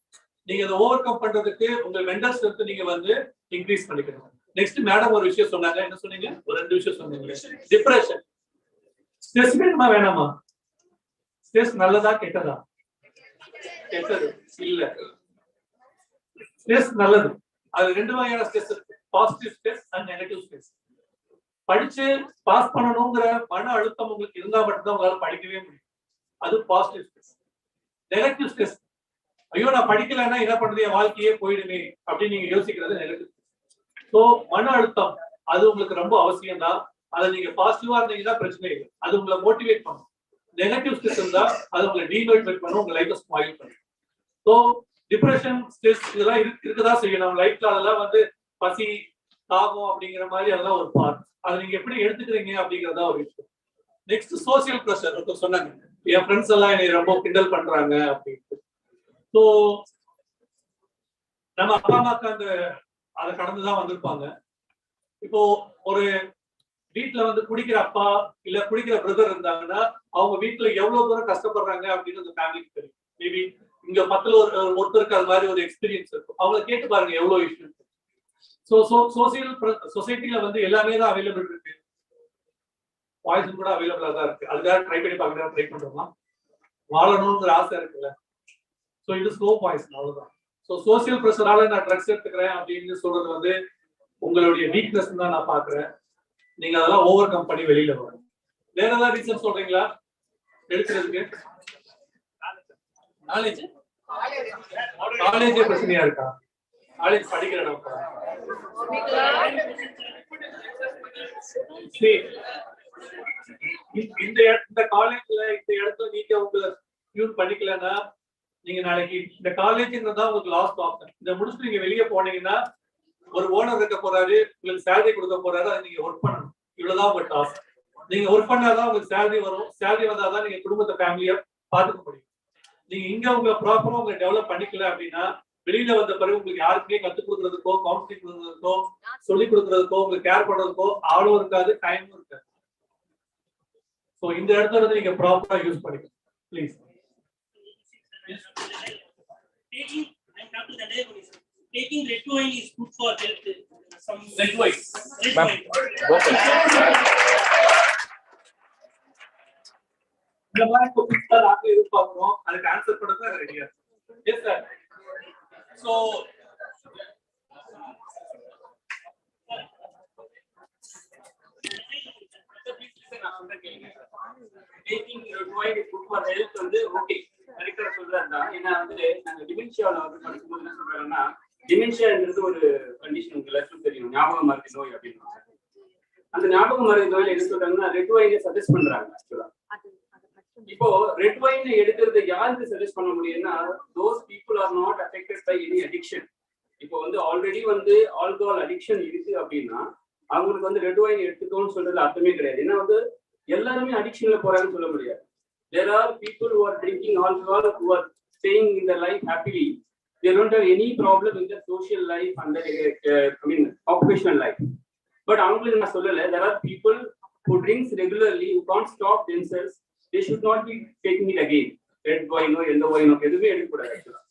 நீங்க அதை ஓவர் கம் பண்றதுக்கு உங்க மென்டல் ஸ்ட்ரென்த் நீங்க வந்து இன்க்ரீஸ் பண்ணிக்கணும். நெக்ஸ்ட் மேடம் ஒரு விஷயம் சொன்னாங்க. என்ன சொன்னீங்க? ஒரு 2 விஷயம் சொன்னீங்க. டிப்ரெஷன். ஸ்ட்ரெஸ் வேணுமா வேணாமா? ஸ்ட்ரெஸ் நல்லதா கெட்டதா? கெட்டது இல்ல, ஸ்ட்ரெஸ் நல்லது. அது 2 வகையான ஸ்ட்ரெஸ் இருக்கு, positive stress and negative stress. படிச்சு பாஸ் பண்ணணுங்கிற மன அழுத்தம் உங்களுக்கு இருந்தா மட்டும்தான் உங்களால படிக்கவே முடியும். அது பாசிட்டிவ் ஸ்ட்ரெஸ். நெகட்டிவ் ஸ்ட்ரெஸ், ஐயோ நான் படிக்கலைன்னா என்ன பண்றது, என் வாழ்க்கையே போயிடுமே அப்படின்னு நீங்க யோசிக்கிறது நெகட்டிவ். ஸோ மன அழுத்தம் அது உங்களுக்கு ரொம்ப அவசியம் தான். அதை நீங்க பாசிட்டிவா இருந்தீங்கன்னா பிரச்சனை இல்லை, அது உங்களை மோட்டிவேட் பண்ணும். நெகட்டிவ் ஸ்ட்ரெஸ் இருந்தா அது உங்களை டிமோட்டிவேட் பண்ணும், உங்க லைஃபை ஸ்பாயில் பண்ணும். ஸோ டிப்ரெஷன், ஸ்ட்ரெஸ் இதெல்லாம் இருக்குதான் செய்யும் நம்ம லைஃப்ல. அதெல்லாம் வந்து பசி, தாகம் அப்படிங்கிற மாதிரி அதெல்லாம் ஒரு பார்ட். அதை நீங்க எப்படி எடுத்துக்கிறீங்க அப்படிங்கறதா ஒரு விஷயம். Next social pressure. ஒருத்தர் சொன்னாங்க, என் ஃப்ரெண்ட்ஸ் எல்லாம் என்னை ரொம்ப கிண்டல் பண்றாங்க அப்படின்ட்டு. ஸோ நம்ம அப்பா அம்மாக்கு அந்த அதை கடந்துதான் வந்திருப்பாங்க. இப்போ ஒரு வீட்டுல வந்து குடிக்கிற அப்பா இல்ல குடிக்கிற பிரதர் இருந்தாங்கன்னா அவங்க வீட்டுல எவ்வளவு தூரம் கஷ்டப்படுறாங்க அப்படின்னு அந்த ஃபேமிலிக்கு தெரியும். மேபி இங்க 10ல ஒருத்தருக்கு அது மாதிரி ஒரு எக்ஸ்பீரியன்ஸ் இருக்கும். அவங்களை கேட்டு பாருங்க எவ்வளவு இஷ்யூ. சொசைட்டில வந்து எல்லாமே தான் அவைலபிள் இருக்கு, பாய்சன் கூட அவைலபிளா தான் இருக்கு. அதுக்காக ட்ரை பண்ணி பார்க்க ட்ரை பண்றோமா? வாழணுங்கிற ஆசை இருக்குல்ல. ஸோ இது ஸ்லோ பாய்சன், அவ்வளவுதான். ஸோ சோசியல் ப்ரெஷரால நான் ட்ரக்ஸ் எடுத்துக்கிறேன் அப்படின்னு சொல்றது வந்து உங்களுடைய வீக்னஸ் தான் நான் பாக்குறேன். நீங்க அதெல்லாம் ஓவர் கம் பண்ணி வெளியில வரணும். வேற ஏதாவது ரீசன் சொல்றீங்களா எடுக்கிறதுக்கு? காலேஜ் பிரச்சனையா இருக்கா? காலேஜ் படிக்கிறேன். இந்த காலேஜ்ல இந்த இடத்துல நீங்க உங்க யூஸ் பண்ணிக்கலன்னா நீங்க நாளைக்கு இந்த காலேஜ்ன்றதான் உங்களுக்கு லாஸ்ட் ஆப்ஷன். இதை முடிச்சுட்டு நீங்க வெளியே போனீங்கன்னா ஒரு ஓனர் இருக்க போறாரு, உங்களுக்கு சேலரி கொடுக்க போறாரு, அதை நீங்க ஒர்க் பண்ணணும். இவ்வளவுதான் உங்க டாஸ்க். நீங்க ஒர்க் பண்ணாதான் உங்களுக்கு சேலரி வரும். சேலரி வந்தாதான் நீங்க குடும்பத்தை ஃபேமிலியா பாத்துக்க முடியும். நீங்க இங்க உங்களை ப்ராப்பரா உங்களை டெவலப் பண்ணிக்கல அப்படின்னா வெளியில வந்த பிறகு உங்களுக்கு யாருக்குமே கத்துக் கொடுக்கறதுக்கோ கவுன்சிலிங் கொடுக்கறதுக்கோ சொல்லிக் கொடுக்கறதுக்கோ உங்களுக்கு கேர் பண்றதுக்கோ ஆளும் இருக்காது, டைமும் இருக்காது. சோ இந்த இடத்துல வந்து நீங்க ப்ராப்பரா யூஸ் பண்ணிக்கணும் please. Taking red wine is good for health. Some red wine. Red wine. இந்த மாதிரி கொஸ்டின்ஸ் நாங்க எதிர்பார்க்கிறோம், அதுக்கு ஆன்சர் பண்ணதான் ரெடியா. Yes sir. So taking red wine is good for health வந்து ஓகே கரெக்டா சொல்றதுதான். ஏன்னா வந்து நாங்க டிமென்ஷியால வந்து படிக்கும்போது என்ன சொல்றாங்கன்னா, டிமென்ஷியாங்கிறது ஒரு கண்டிஷன் உங்களுக்கு எல்லாருக்கும் தெரியும், ஞாபக மறதி நோய் அப்படின்னு. அந்த ஞாபக மறதி நோயில என்ன சொல்றாங்கன்னா ரெட் வைனை சஜஸ்ட் பண்றாங்க. ஆக்சுவலா இப்போ ரெட் வைன் எடுக்கிறது யாருக்கு சஜஸ்ட் பண்ண முடியும்னா, those people are not affected by any addiction. இப்போ வந்து ஆல்ரெடி வந்து ஆல்கஹால் அடிக்ஷன் இருக்கு அப்படின்னா அவங்களுக்கு வந்து ரெட் வைன் எடுத்துக்கோன்னு சொல்றது அர்த்தமே கிடையாது. ஏன்னா வந்து எல்லாருமே அடிக்ஷன்ல போறாங்கன்னு சொல்ல முடியாது. There are people who are drinking alcohol who are staying in their life happily. They don't have any problem in their social life and their occupational life. But அவங்களுக்கு நான் சொல்லல, there are people who drinks regularly who can't stop themselves. They should not be taking it again. Red wine or yellow wine எதுவுமே எடுக்கக்கூடாது ஆக்சுவலா.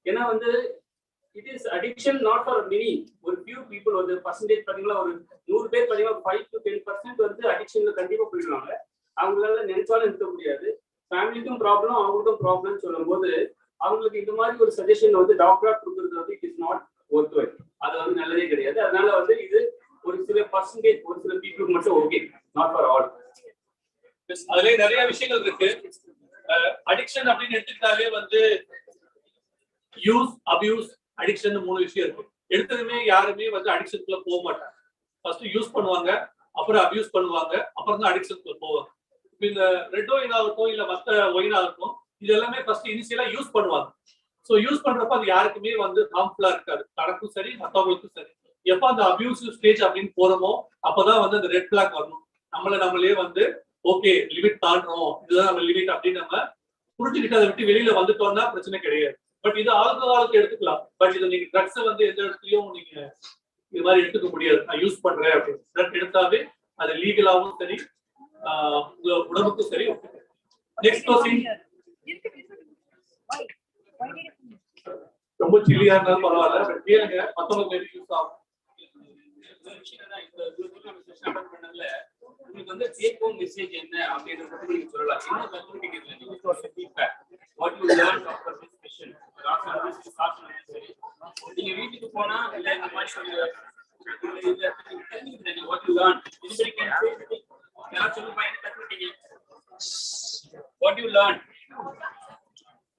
ஏன்னா வந்து it is addiction not for many. ஒரு few people ஒரு பர்சன்டேஜ் பாத்தீங்கன்னா ஒரு 100 பேர் பாத்தீங்கன்னா 5 to 10% வந்து அடிக்ஷன்ல கண்டிப்பா போயிடுவாங்க. அவங்களால நினைச்சாலும் நிறுத்த முடியாது. ஃபேமிலிக்கும் ப்ராப்ளம், அவங்களுக்கும் ப்ராப்ளம் சொல்லும் போது அவங்களுக்கு இந்த மாதிரி ஒரு சஜஷன் வந்து டாக்டரா கொடுக்கறது வந்து it is not worth it. அது வந்து நல்லதே கிடையாது. அதனால வந்து இது ஒரு சில பர்சன்டேஜ் ஒரு சில பீப்புளுக்கு மட்டும் ஓகே, நாட் ஃபார் ஆல். அதுல நிறைய விஷயங்கள் இருக்கு. அடிக்ஷன் அப்படின்னு எடுத்துக்கிட்டாலே வந்து யூஸ், அபியூஸ், அடிக்ஷன் 3 விஷயம் இருக்கு. எடுத்ததுமே யாருமே வந்து அடிக்ஷனுக்குள்ள போக மாட்டாங்க. ஃபர்ஸ்ட் யூஸ் பண்ணுவாங்க, அப்புறம் அபியூஸ் பண்ணுவாங்க, அப்புறம் தான் அடிக்ஷனுக்குள்ள போவாங்க. இந்த ரெட் ஒயின் ஆகட்டும் இல்ல மத்த ஒயின் ஆகட்டும், இது எல்லாமே ஃபர்ஸ்ட் இனிஷியலா யூஸ் பண்ணுவாங்க. சோ யூஸ் பண்றப்ப அது யாருக்குமே வந்து ஹார்ம்ஃபுல்லா இருக்காது, தனக்கும் சரி மத்தவங்களுக்கும் சரி. எப்ப அந்த அபியூசிவ் ஸ்டேஜ் அப்படின்னு போறோமோ அப்பதான் வந்து அந்த ரெட் பிளாக் வரணும். நம்மளே வந்து ஓகே லிமிட் தாண்டறோம், இதுதான் நம்ம லிமிட் அப்படின்னு நம்ம புரிஞ்சுக்கிட்டு அதை விட்டு வெளியில வந்துட்டோம்னா பிரச்சனை கிடையாது. பட் இது ஆல்கஹாலுக்கு எடுத்துக்கலாம். பட் இது நீங்க ட்ரக்ஸை வந்து எந்த இடத்துலயும் நீங்க இது மாதிரி எடுத்துக்க முடியாது. நான் யூஸ் பண்றேன் அப்படின்னு ட்ரக் எடுத்தாவே அது லீகலாவும் சரி உடம்புக்கும் சரி. Next question. ரொம்ப சில்லியா இருந்தாலும் பரவாயில்ல, பட் கேளுங்க, மத்தவங்களுக்கு யூஸ் ஆகும். உங்களுக்கு வந்து டேக் ஹோம் மெசேஜ் என்ன அப்படின்றத பத்தி நீங்க சொல்லலாம். என்ன கத்துக்கிட்டீங்க நீங்க feedback what you learn after this session. நீங்க வீட்டுக்கு போனா இல்ல இந்த மாதிரி வாட் யூ லேர்ன் யார் சொல்லுங்க என்ன கத்துக்கிட்டீங்க, வாட் யூ லேர்ன்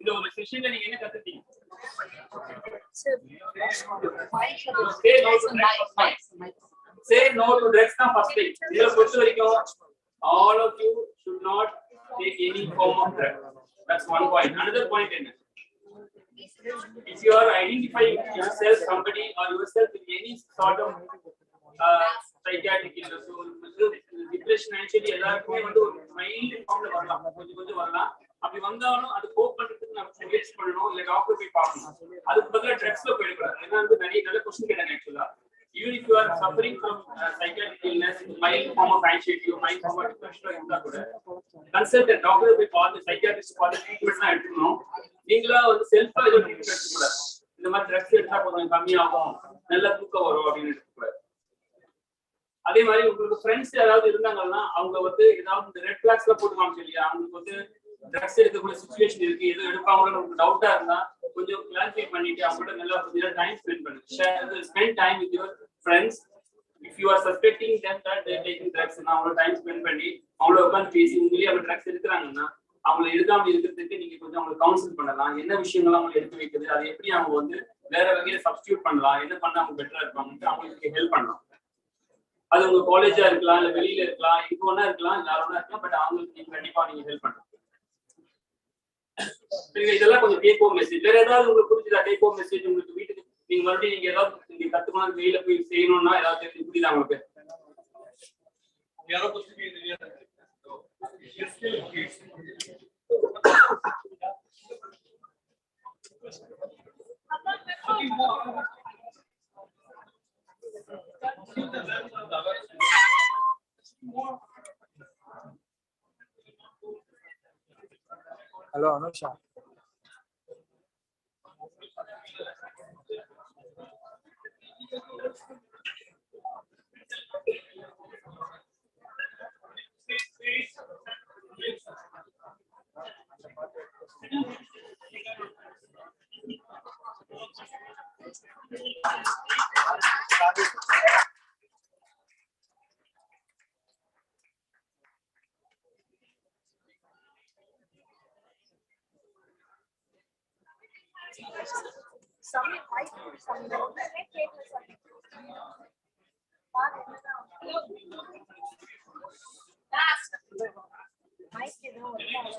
இந்த ஒரு செஷன்ல நீங்க என்ன கத்துக்கிட்டீங்க. Say no to drugs na first thing. Idhula பொறுத்த வரைக்கும் all of you should not take any form of drug. That's one point. Another point என்ன, if you are identifying yourself somebody or yourself with any sort of psychiatric illness or depression, actually எல்லாருக்குமே வந்து ஒரு mild ஃபார்ம்ல வரலாம், கொஞ்சம் வரலாம். அப்படி வந்தாலும் அது கோப் பண்றதுக்கு நம்ம சஜஸ்ட் பண்ணணும், இல்ல டாக்டர் போய் பார்க்கணும். அதுக்கு பதிலா ட்ரக்ஸ்ல போயிடக்கூடாது. ஏன்னா வந்து நிறைய நல்ல கொஸ்டின் கேட்டாங்க ஆக்சுவலா. Even if you are suffering from psychiatric illness, mild form of anxiety or mild form of depression இருந்தா கூட consult a doctor போய் பார்த்து சைக்கியாட்ரிஸ்ட் பார்த்து ட்ரீட்மெண்ட் தான் எடுக்கணும். நீங்களா வந்து செல்ஃபா ஏதோ ட்ரீட்மெண்ட் எடுக்கக்கூடாது. இந்த மாதிரி ட்ரக்ஸ் எடுத்தா கொஞ்சம் கம்மியாகும், நல்ல தூக்கம் வரும் அப்படின்னு எடுக்கக்கூடாது. அதே மாதிரி உங்களுக்கு ஃப்ரெண்ட்ஸ் யாராவது இருந்தாங்கன்னா அவங்க வந்து ஏதாவது இந்த ரெட் பிளாக்ஸ்ல போட்டு காமிச்சு இல்லையா, அவங்களுக்கு வந்து ட்ரக்ஸ் எடுக்கக்கூடிய சுச்சுவேஷன் இருக்கு, எதுவும் எடுப்பாங்களோ உங்களுக்கு டவுட்டா இருந்தா கொஞ்சம் கிளாரிஃபை பண்ணிட்டு அவங்கள்ட்ட நல்லா கொஞ்சம் டைம் ஸ்பெண்ட் பண்ணுங்க. Spend time with your friends. If you are suspecting them that they taking drugs, அவங்களோட டைம் ஸ்பெண்ட் பண்ணி அவங்களோட உட்காந்து பேசி உங்களே அவங்க ட்ரக்ஸ் எடுக்கிறாங்கன்னா அவங்களை எடுக்காம இருக்கிறதுக்கு நீங்க கொஞ்சம் அவங்களுக்கு கவுன்சில் பண்ணலாம். என்ன விஷயங்கள் அவங்களை எடுத்து வைக்கிறது, அதை எப்படி அவங்க வந்து வேற வகையில சப்ஸ்டியூட் பண்ணலாம், என்ன பண்ணா அவங்க பெட்டரா இருப்பாங்க அவங்களுக்கு ஹெல்ப் பண்ணலாம். அது உங்க காலேஜா இருக்கலாம், இல்ல வெளியில இருக்கலாம், எங்க ஒண்ணா இருக்கலாம், யாரும் இருக்கலாம். பட் அவங்களுக்கு நீங்க கண்டிப்பா நீங்க ஹெல்ப் பண்ணலாம். இதெல்லாம் கொஞ்சம் டேக் ஹோம் மெசேஜ். வேற ஏதாவது உங்களுக்கு புரிஞ்சுதா? டேக் ஹோம் மெசேஜ் உங்களுக்கு வீட்டுக்கு நீங்க மறுபடியும் நீங்க ஏதாவது நீங்க கத்துக்கணும் வெளியில போய் செய்யணும்னா ஏதாவது தெரிஞ்சு புரியுதா உங்களுக்கு? யாரோ Hello, Anusha.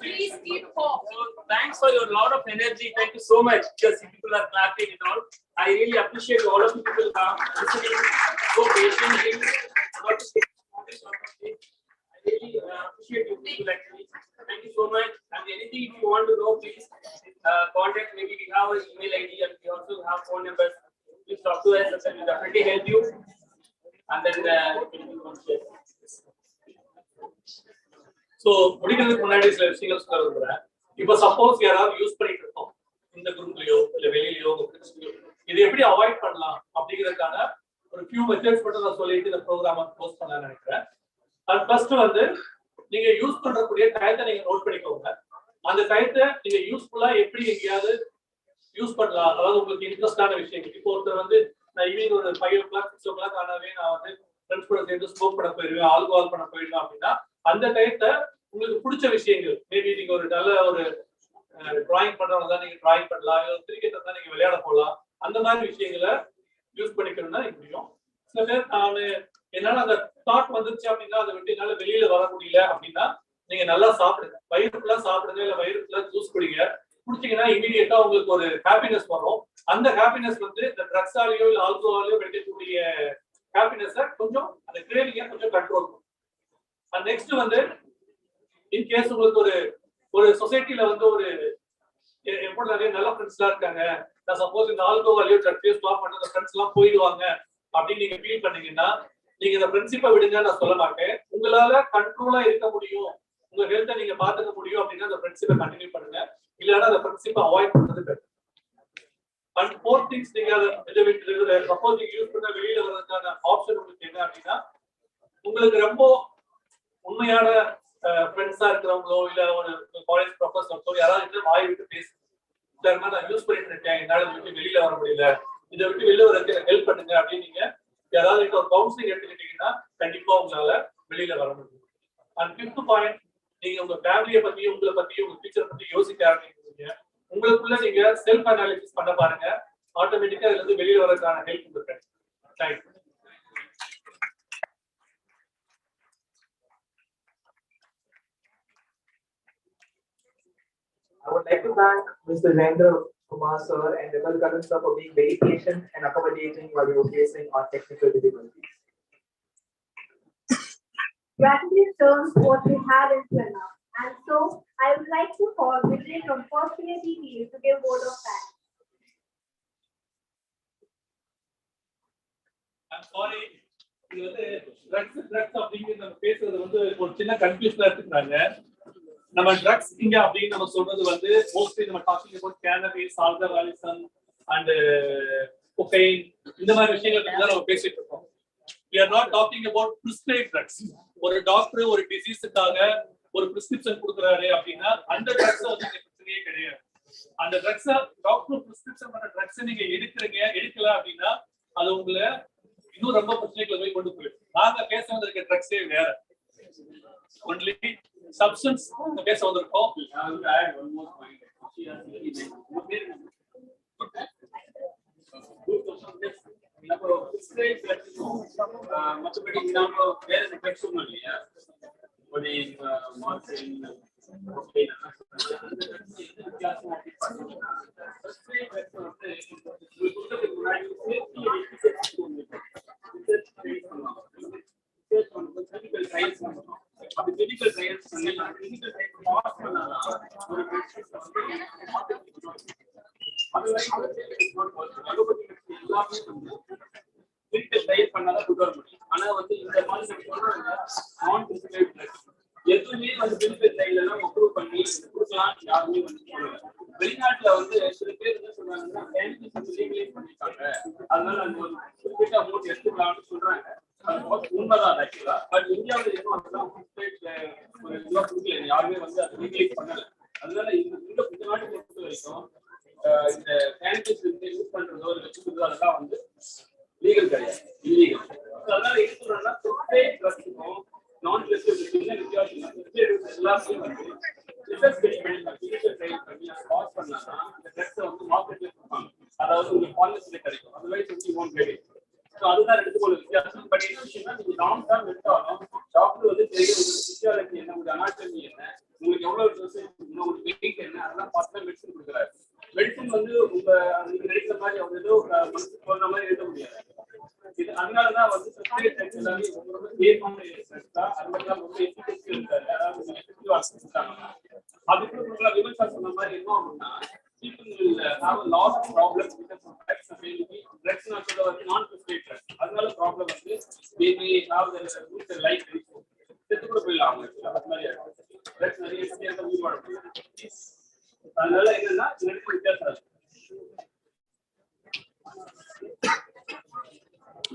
Please keep hope. Thanks for your lot of energy. Thank you so much. Because people are clapping and all. I really appreciate all of you people listening so patiently. I really appreciate you people actually. Thank you so much. And anything if you want to know, please contact. Maybe we have an email ID and we also have phone numbers. Please talk to us and we'll definitely help you. And then so முடிக்கிறதுக்கு முன்னாடி சில விஷயங்கள் சொல்ல விரும்புறேன். இப்போ suppose யாராவது use பண்ணிட்டு இருக்கோம் இந்த குரூப்லயோ இல்ல வெளியிலயோ இதை எப்படி அவாய்ட் பண்ணலாம் அப்படிங்கிறதுக்கான ஒரு ஃபியூ மெத்தட்ஸ் மட்டும் நான் சொல்லிட்டு இந்த ப்ரோக்ராமை க்ளோஸ் பண்ணலாம்னு நினைக்கிறேன். அது ஃபர்ஸ்ட் வந்து நீங்க யூஸ் பண்றக்கூடிய டயத்தை நீங்க நோட் பண்ணிக்கோங்க. அந்த டயத்தை நீங்க யூஸ்ஃபுல்லா எப்படி எங்கேயாவது யூஸ் பண்ணலாம். அதாவது உங்களுக்கு இன்ட்ரெஸ்டான விஷயங்கள். இப்போ ஒருத்தர் வந்து நான் ஈவினிங் ஒரு 5 o'clock 6 o'clock ஆனாவே நான் வந்து ஃப்ரெண்ட்ஸ் கூட சேர்ந்து ஸ்மோக் பண்ண போயிடுவேன், ஆல்கோஹால் பண்ண போயிடுவேன் அப்படின்னா அந்த டயத்தை உங்களுக்கு பிடிச்ச விஷயங்கள், மேபி நீங்க ஒரு நல்ல ஒரு டிராயிங் பண்றவங்க தான் நீங்க டிராயிங் பண்ணலாம், இல்லை கிரிக்கெட் தான் நீங்க விளையாட போகலாம். அந்த மாதிரி விஷயங்களை யூஸ் பண்ணிக்கணும்னா முடியும். சில பேர் நான் என்னால அந்த தாட் வந்துருச்சு அப்படின்னா அதை விட்டு என்னால வெளியில வர முடியல அப்படின்னா நீங்க நல்லா சாப்பிடுங்க, வயிறு ஃபுல்லா சாப்பிடுங்க, இல்லை வயிறு ஃபுல்லா ஜூஸ் குடிங்க. குடிச்சீங்கன்னா இமீடியட்டா உங்களுக்கு ஒரு ஹாப்பினஸ் வரும். அந்த ஹாப்பினஸ் வந்து இந்த ட்ரக்ஸாலேயோ இல்லை ஆல்கோஹாலையோ கிடைக்கக்கூடிய ஹாப்பினஸை கொஞ்சம் அந்த கிரேவிங்கை கொஞ்சம் கண்ட்ரோல் பண்ணும். அண்ட் நெக்ஸ்ட் வந்து இன்கேஸ் உங்களுக்கு ஒரு சொசைட்டில வந்து ஒரு எப்படி நிறைய நல்ல ஃப்ரெண்ட்ஸ் எல்லாம் இருக்காங்க, நான் சப்போஸ் இந்த ஆல்கோஹாலையோ ட்ரக்ஸையோ ஸ்டாப் பண்ண அந்த ஃப்ரெண்ட்ஸ் எல்லாம் போயிடுவாங்க அப்படின்னு நீங்க ஃபீல் பண்ணீங்கன்னா நீங்க இந்த ஃப்ரெண்ட்ஷிப்பை விடுங்க நான் சொல்ல மாட்டேன். உங்களால கண்ட்ரோலா இருக்க முடியும், உங்க ஹெல்த்தை நீங்க பாத்துக்க முடியும் அப்படின்னா அந்த ஃப்ரெண்ட்ஷிப்பை கண்டினியூ பண்ணுங்க. இல்லைன்னா அந்த ஃப்ரெண்ட்ஷிப்பை அவாய்ட் பண்றது பெட்டர். அண்ட் ஃபோர்த் திங்ஸ் நீங்க அதை சப்போஸ் நீங்க யூஸ் பண்ண வெளியில வர்றதுக்கான ஆப்ஷன் உங்களுக்கு என்ன அப்படின்னா உங்களுக்கு ரொம்ப உண்மையான ஃப்ரெண்ட்ஸா இருக்கிறவங்களோ இல்ல ஒரு காலேஜ் ப்ரொஃபஸர்ஸோ யாராவது வாய் விட்டு பேசு, நான் யூஸ் பண்ணிட்டு இருக்கேன், என்னால விட்டு வெளியில வர முடியல, இதை விட்டு வெளியில வர ஹெல்ப் பண்ணுங்க அப்படின்னு நீங்க யாராவது ஒரு கவுன்சிலிங் எடுத்துக்கிட்டீங்கன்னா கண்டிப்பா உங்களால வெளியில வர முடியும். அண்ட் ஃபிஃப்த் பாயிண்ட், நீங்க உங்க ஃபேமிலியை பத்தி உங்களை பத்தி உங்க ஃபியூச்சர் பத்தி யோசிக்க ஆரம்பிக்கிறீங்க. உங்களுக்குள்ள நீங்க செல்ஃப் அனாலிசிஸ் பண்ண பாருங்க, ஆட்டோமேட்டிக்கா இதுல இருந்து வெளியில வரதுக்கான ஹெல்ப் உங்களுக்கு. Thank you. I would like to thank Mr. Jendra Kumar sir and Vimal Karan sir for being very patient and accommodating while we were facing our technical difficulties. Gratitude turns what we have into enough. And so, I would like to call Vijay from First Year TPA to give word of thanks. I'm sorry. இது வந்து drugs அப்படிங்கிறது நம்ம பேசுறது வந்து ஒரு சின்ன கன்ஃபியூஷனா எடுத்துக்கிறாங்க. நம்ம ட்ரக்ஸ் இங்க அப்படின்னு நம்ம சொல்றது வந்து மோஸ்ட்லி நம்ம talking about cannabis, alcoholism and cocaine இந்த மாதிரி விஷயங்கள் பத்தி தான் நம்ம பேசிட்டு இருக்கோம். We are not talking about prescribed drugs. ஒரு டாக்டர் ஒரு டிசீஸுக்காக ஒரு பிரிஸ்கிரிப்ஷன் கொடுக்குறாரு அப்படின்னா அந்த ட்ரக்ஸ் வந்து பிரச்சனையே கிடையாது. அந்த ட்ரக்ஸ் டாக்டர் பிரிஸ்கிரிப்ஷன் பண்ண ட்ரக்ஸ் நீங்க எடுக்கல அப்படின்னா அது உங்களை இன்னும் ரொம்ப பிரச்சனைகளை போய் கொண்டு போயிடும். நாங்க பேச வந்திருக்க ட்ரக்ஸே வேற. ஒன்லி substance பேச வந்திருக்கோம். I will add one more point. She has really made good question. நம்ம prescribe மற்றபடி நம்ம வேற எஃபெக்ட்ஸ் சொன்னோம் இல்லையா? ஒரு மார்க்கிங் பண்ணாதான் கொண்டு வர முடியும். ஆனா வந்து இந்த மாதிரி நான் பிரிஸ்கிரைப் எதுவுமே வந்து பிரிஸ்கிரைப் டைம்ல அப்ரூவ் பண்ணி கொடுக்கலாம் யாருமே வந்து சொல்லல. வெளிநாட்டுல வந்து சில பேர் என்ன சொல்றாங்கன்னா கேன்சர் லீகலைஸ் பண்ணிட்டாங்க, அதனால அந்த ஒரு குறிப்பிட்ட அமௌண்ட் எடுத்துக்கலாம்னு சொல்றாங்க. அது உண்மைதான் ஆக்சுவலா. பட் இந்தியாவில் இன்னும் அதெல்லாம் ஒரு இதுவா கொடுக்கல, யாருமே வந்து அதை லீகலைஸ் பண்ணல. அதனால இந்த நாட்டை பொறுத்த வரைக்கும் இந்த கேன்சர் யூஸ் பண்றதோ இல்லை வச்சுக்கிறதோ அதெல்லாம் வந்து லீகல் கிடையாது, இல்லீகல். அதனால என்ன சொல்றேன்னா ப்ளஸ்க்கும் நான் ப்ளஸ்க்கும் என்ன வித்தியாசம் எல்லாத்தையும் வந்து ரிசர்ச் பண்ணி பாஸ் பண்ணாதான் இந்த ட்ரக்ஸை வந்து மார்க்கெட்ல கொடுப்பாங்க. அதாவது உங்களுக்கு பாலிசியில கிடைக்கும், அதுவே கிடைக்கும். ஸோ அதுதான் எடுத்துக்கொள்ள வித்தியாசம். பட் என்ன விஷயம்னா நீங்க லாங் டேர்ம் எடுத்தாலும் டாக்டர் வந்து தெரியும் உங்களுக்கு பிசியாலஜி என்ன, உங்களுக்கு அனாட்டமி என்ன, உங்களுக்கு எவ்வளவு டோசேஜ், உங்களுக்கு வெயிட் என்ன, அதெல்லாம் பார்த்து தான் மெடிசன் கொடுக்குறாரு. மெடிசன் வந்து உங்க நீங்க நினைக்கிற மாதிரி அவங்க ஏதோ மனசுக்கு போடுற மாதிரி எழுத முடியாது. இது அதனாலதான் வந்து எல்லாமே ரொம்ப சேஃபான அதெல்லாம் ரொம்ப எஃபிகசி இருக்காரு. அதாவது எஃபெக்டிவா கொடுத்தாங்க. அதுக்கு விமர்சனம் சொன்ன மாதிரி என்ன அப்படின்னா people will have a lot of problems because of drugs availability. Drugs not the non-prescribed drugs. அதனால ப்ராப்ளம் வந்து they may have the life செத்து கூட போயிடலாம் அது மாதிரி ட்ரக்ஸ் நிறைய சேர்ந்து உயிர் வாழ முடியும். அதனால என்னன்னா ரெண்டு வித்தியாசம் இருக்கு.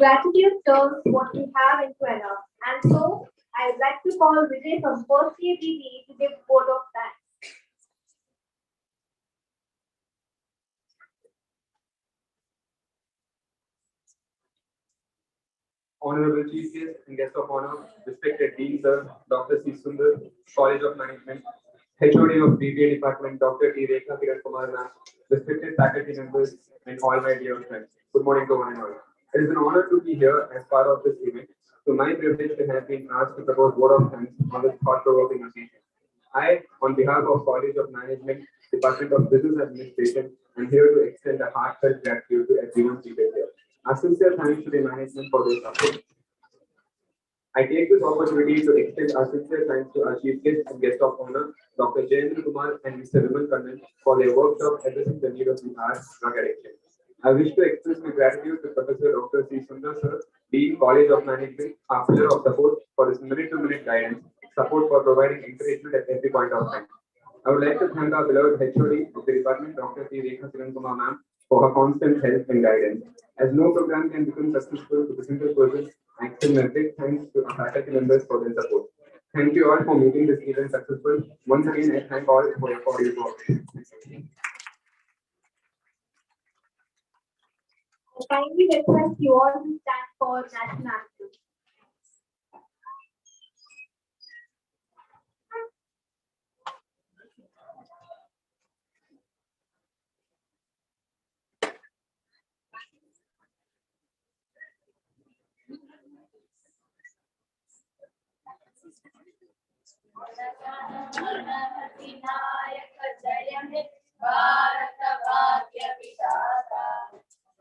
Gratitude turns what we have into enough, and so I would like to call Vijay from First Year BB to give vote of thanks. Honorable Chief Guest and Guest of Honor, respected Dean Sir, Dr. C. Sundar, College of Management, HOD of BBA Department, Dr. T. Rekha Kiran Kumar Ma'am, respected faculty members, and all my dear friends. Good morning to one and all. It is an honor to be here as part of this event. So my privilege to have been asked to propose vote of thanks on this thought-provoking occasion. I, on behalf of College of Management, Department of Business Administration, am here to extend a heartfelt gratitude to everyone seated here. A sincere thanks to the management for their support. I take this opportunity to extend our sincere thanks to our Chief Guest and Guest of Honor, Dr. Jayendra Kumar and Mr. Vimal Kannan, for their workshop addressing the need of the arts drug addiction. I wish to express my gratitude to Professor Dr. C. Sundar Sir, Dean College of Management, our pillar of support for this minute-to-minute guidance, support for providing encouragement at every point of time. I would like to thank our beloved HOD of the department, Dr. T. Rekha Kiran Kumar Ma'am, for her constant help and guidance. As no program can become successful with a single person, I extend my big thanks to our faculty members for their support. Thank you all for making this event successful. Once again, I thank all for your cooperation. I kindly request you all to stand for national anthem.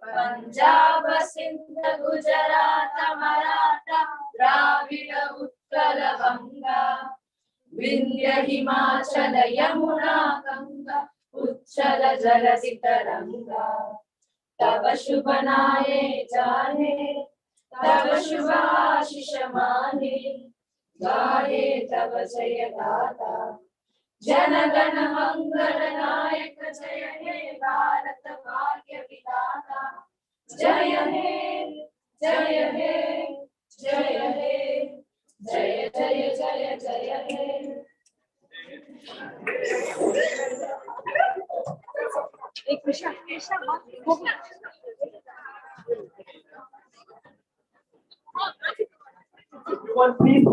Punjab Sindh Gujarat Maratha Dravid Utkal Ganga Vindhya Himachal Yamuna Ganga उच्चल जलधि तरंगा तब शुभ नाये जाने तब शुभ आशीष माने गाहे तब जय गाथा जन गण मंगल नायक जय हे भारत भाग्य विधाता जय हे जय हे जय हे जय जय जय जय हे। एक Everyone, please,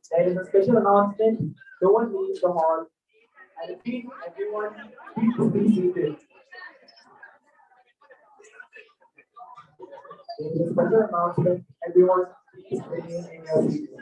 there is a special announcement No one leaves the hall. I repeat, everyone, please be seated. In this special announcement, everyone please remain in your seats.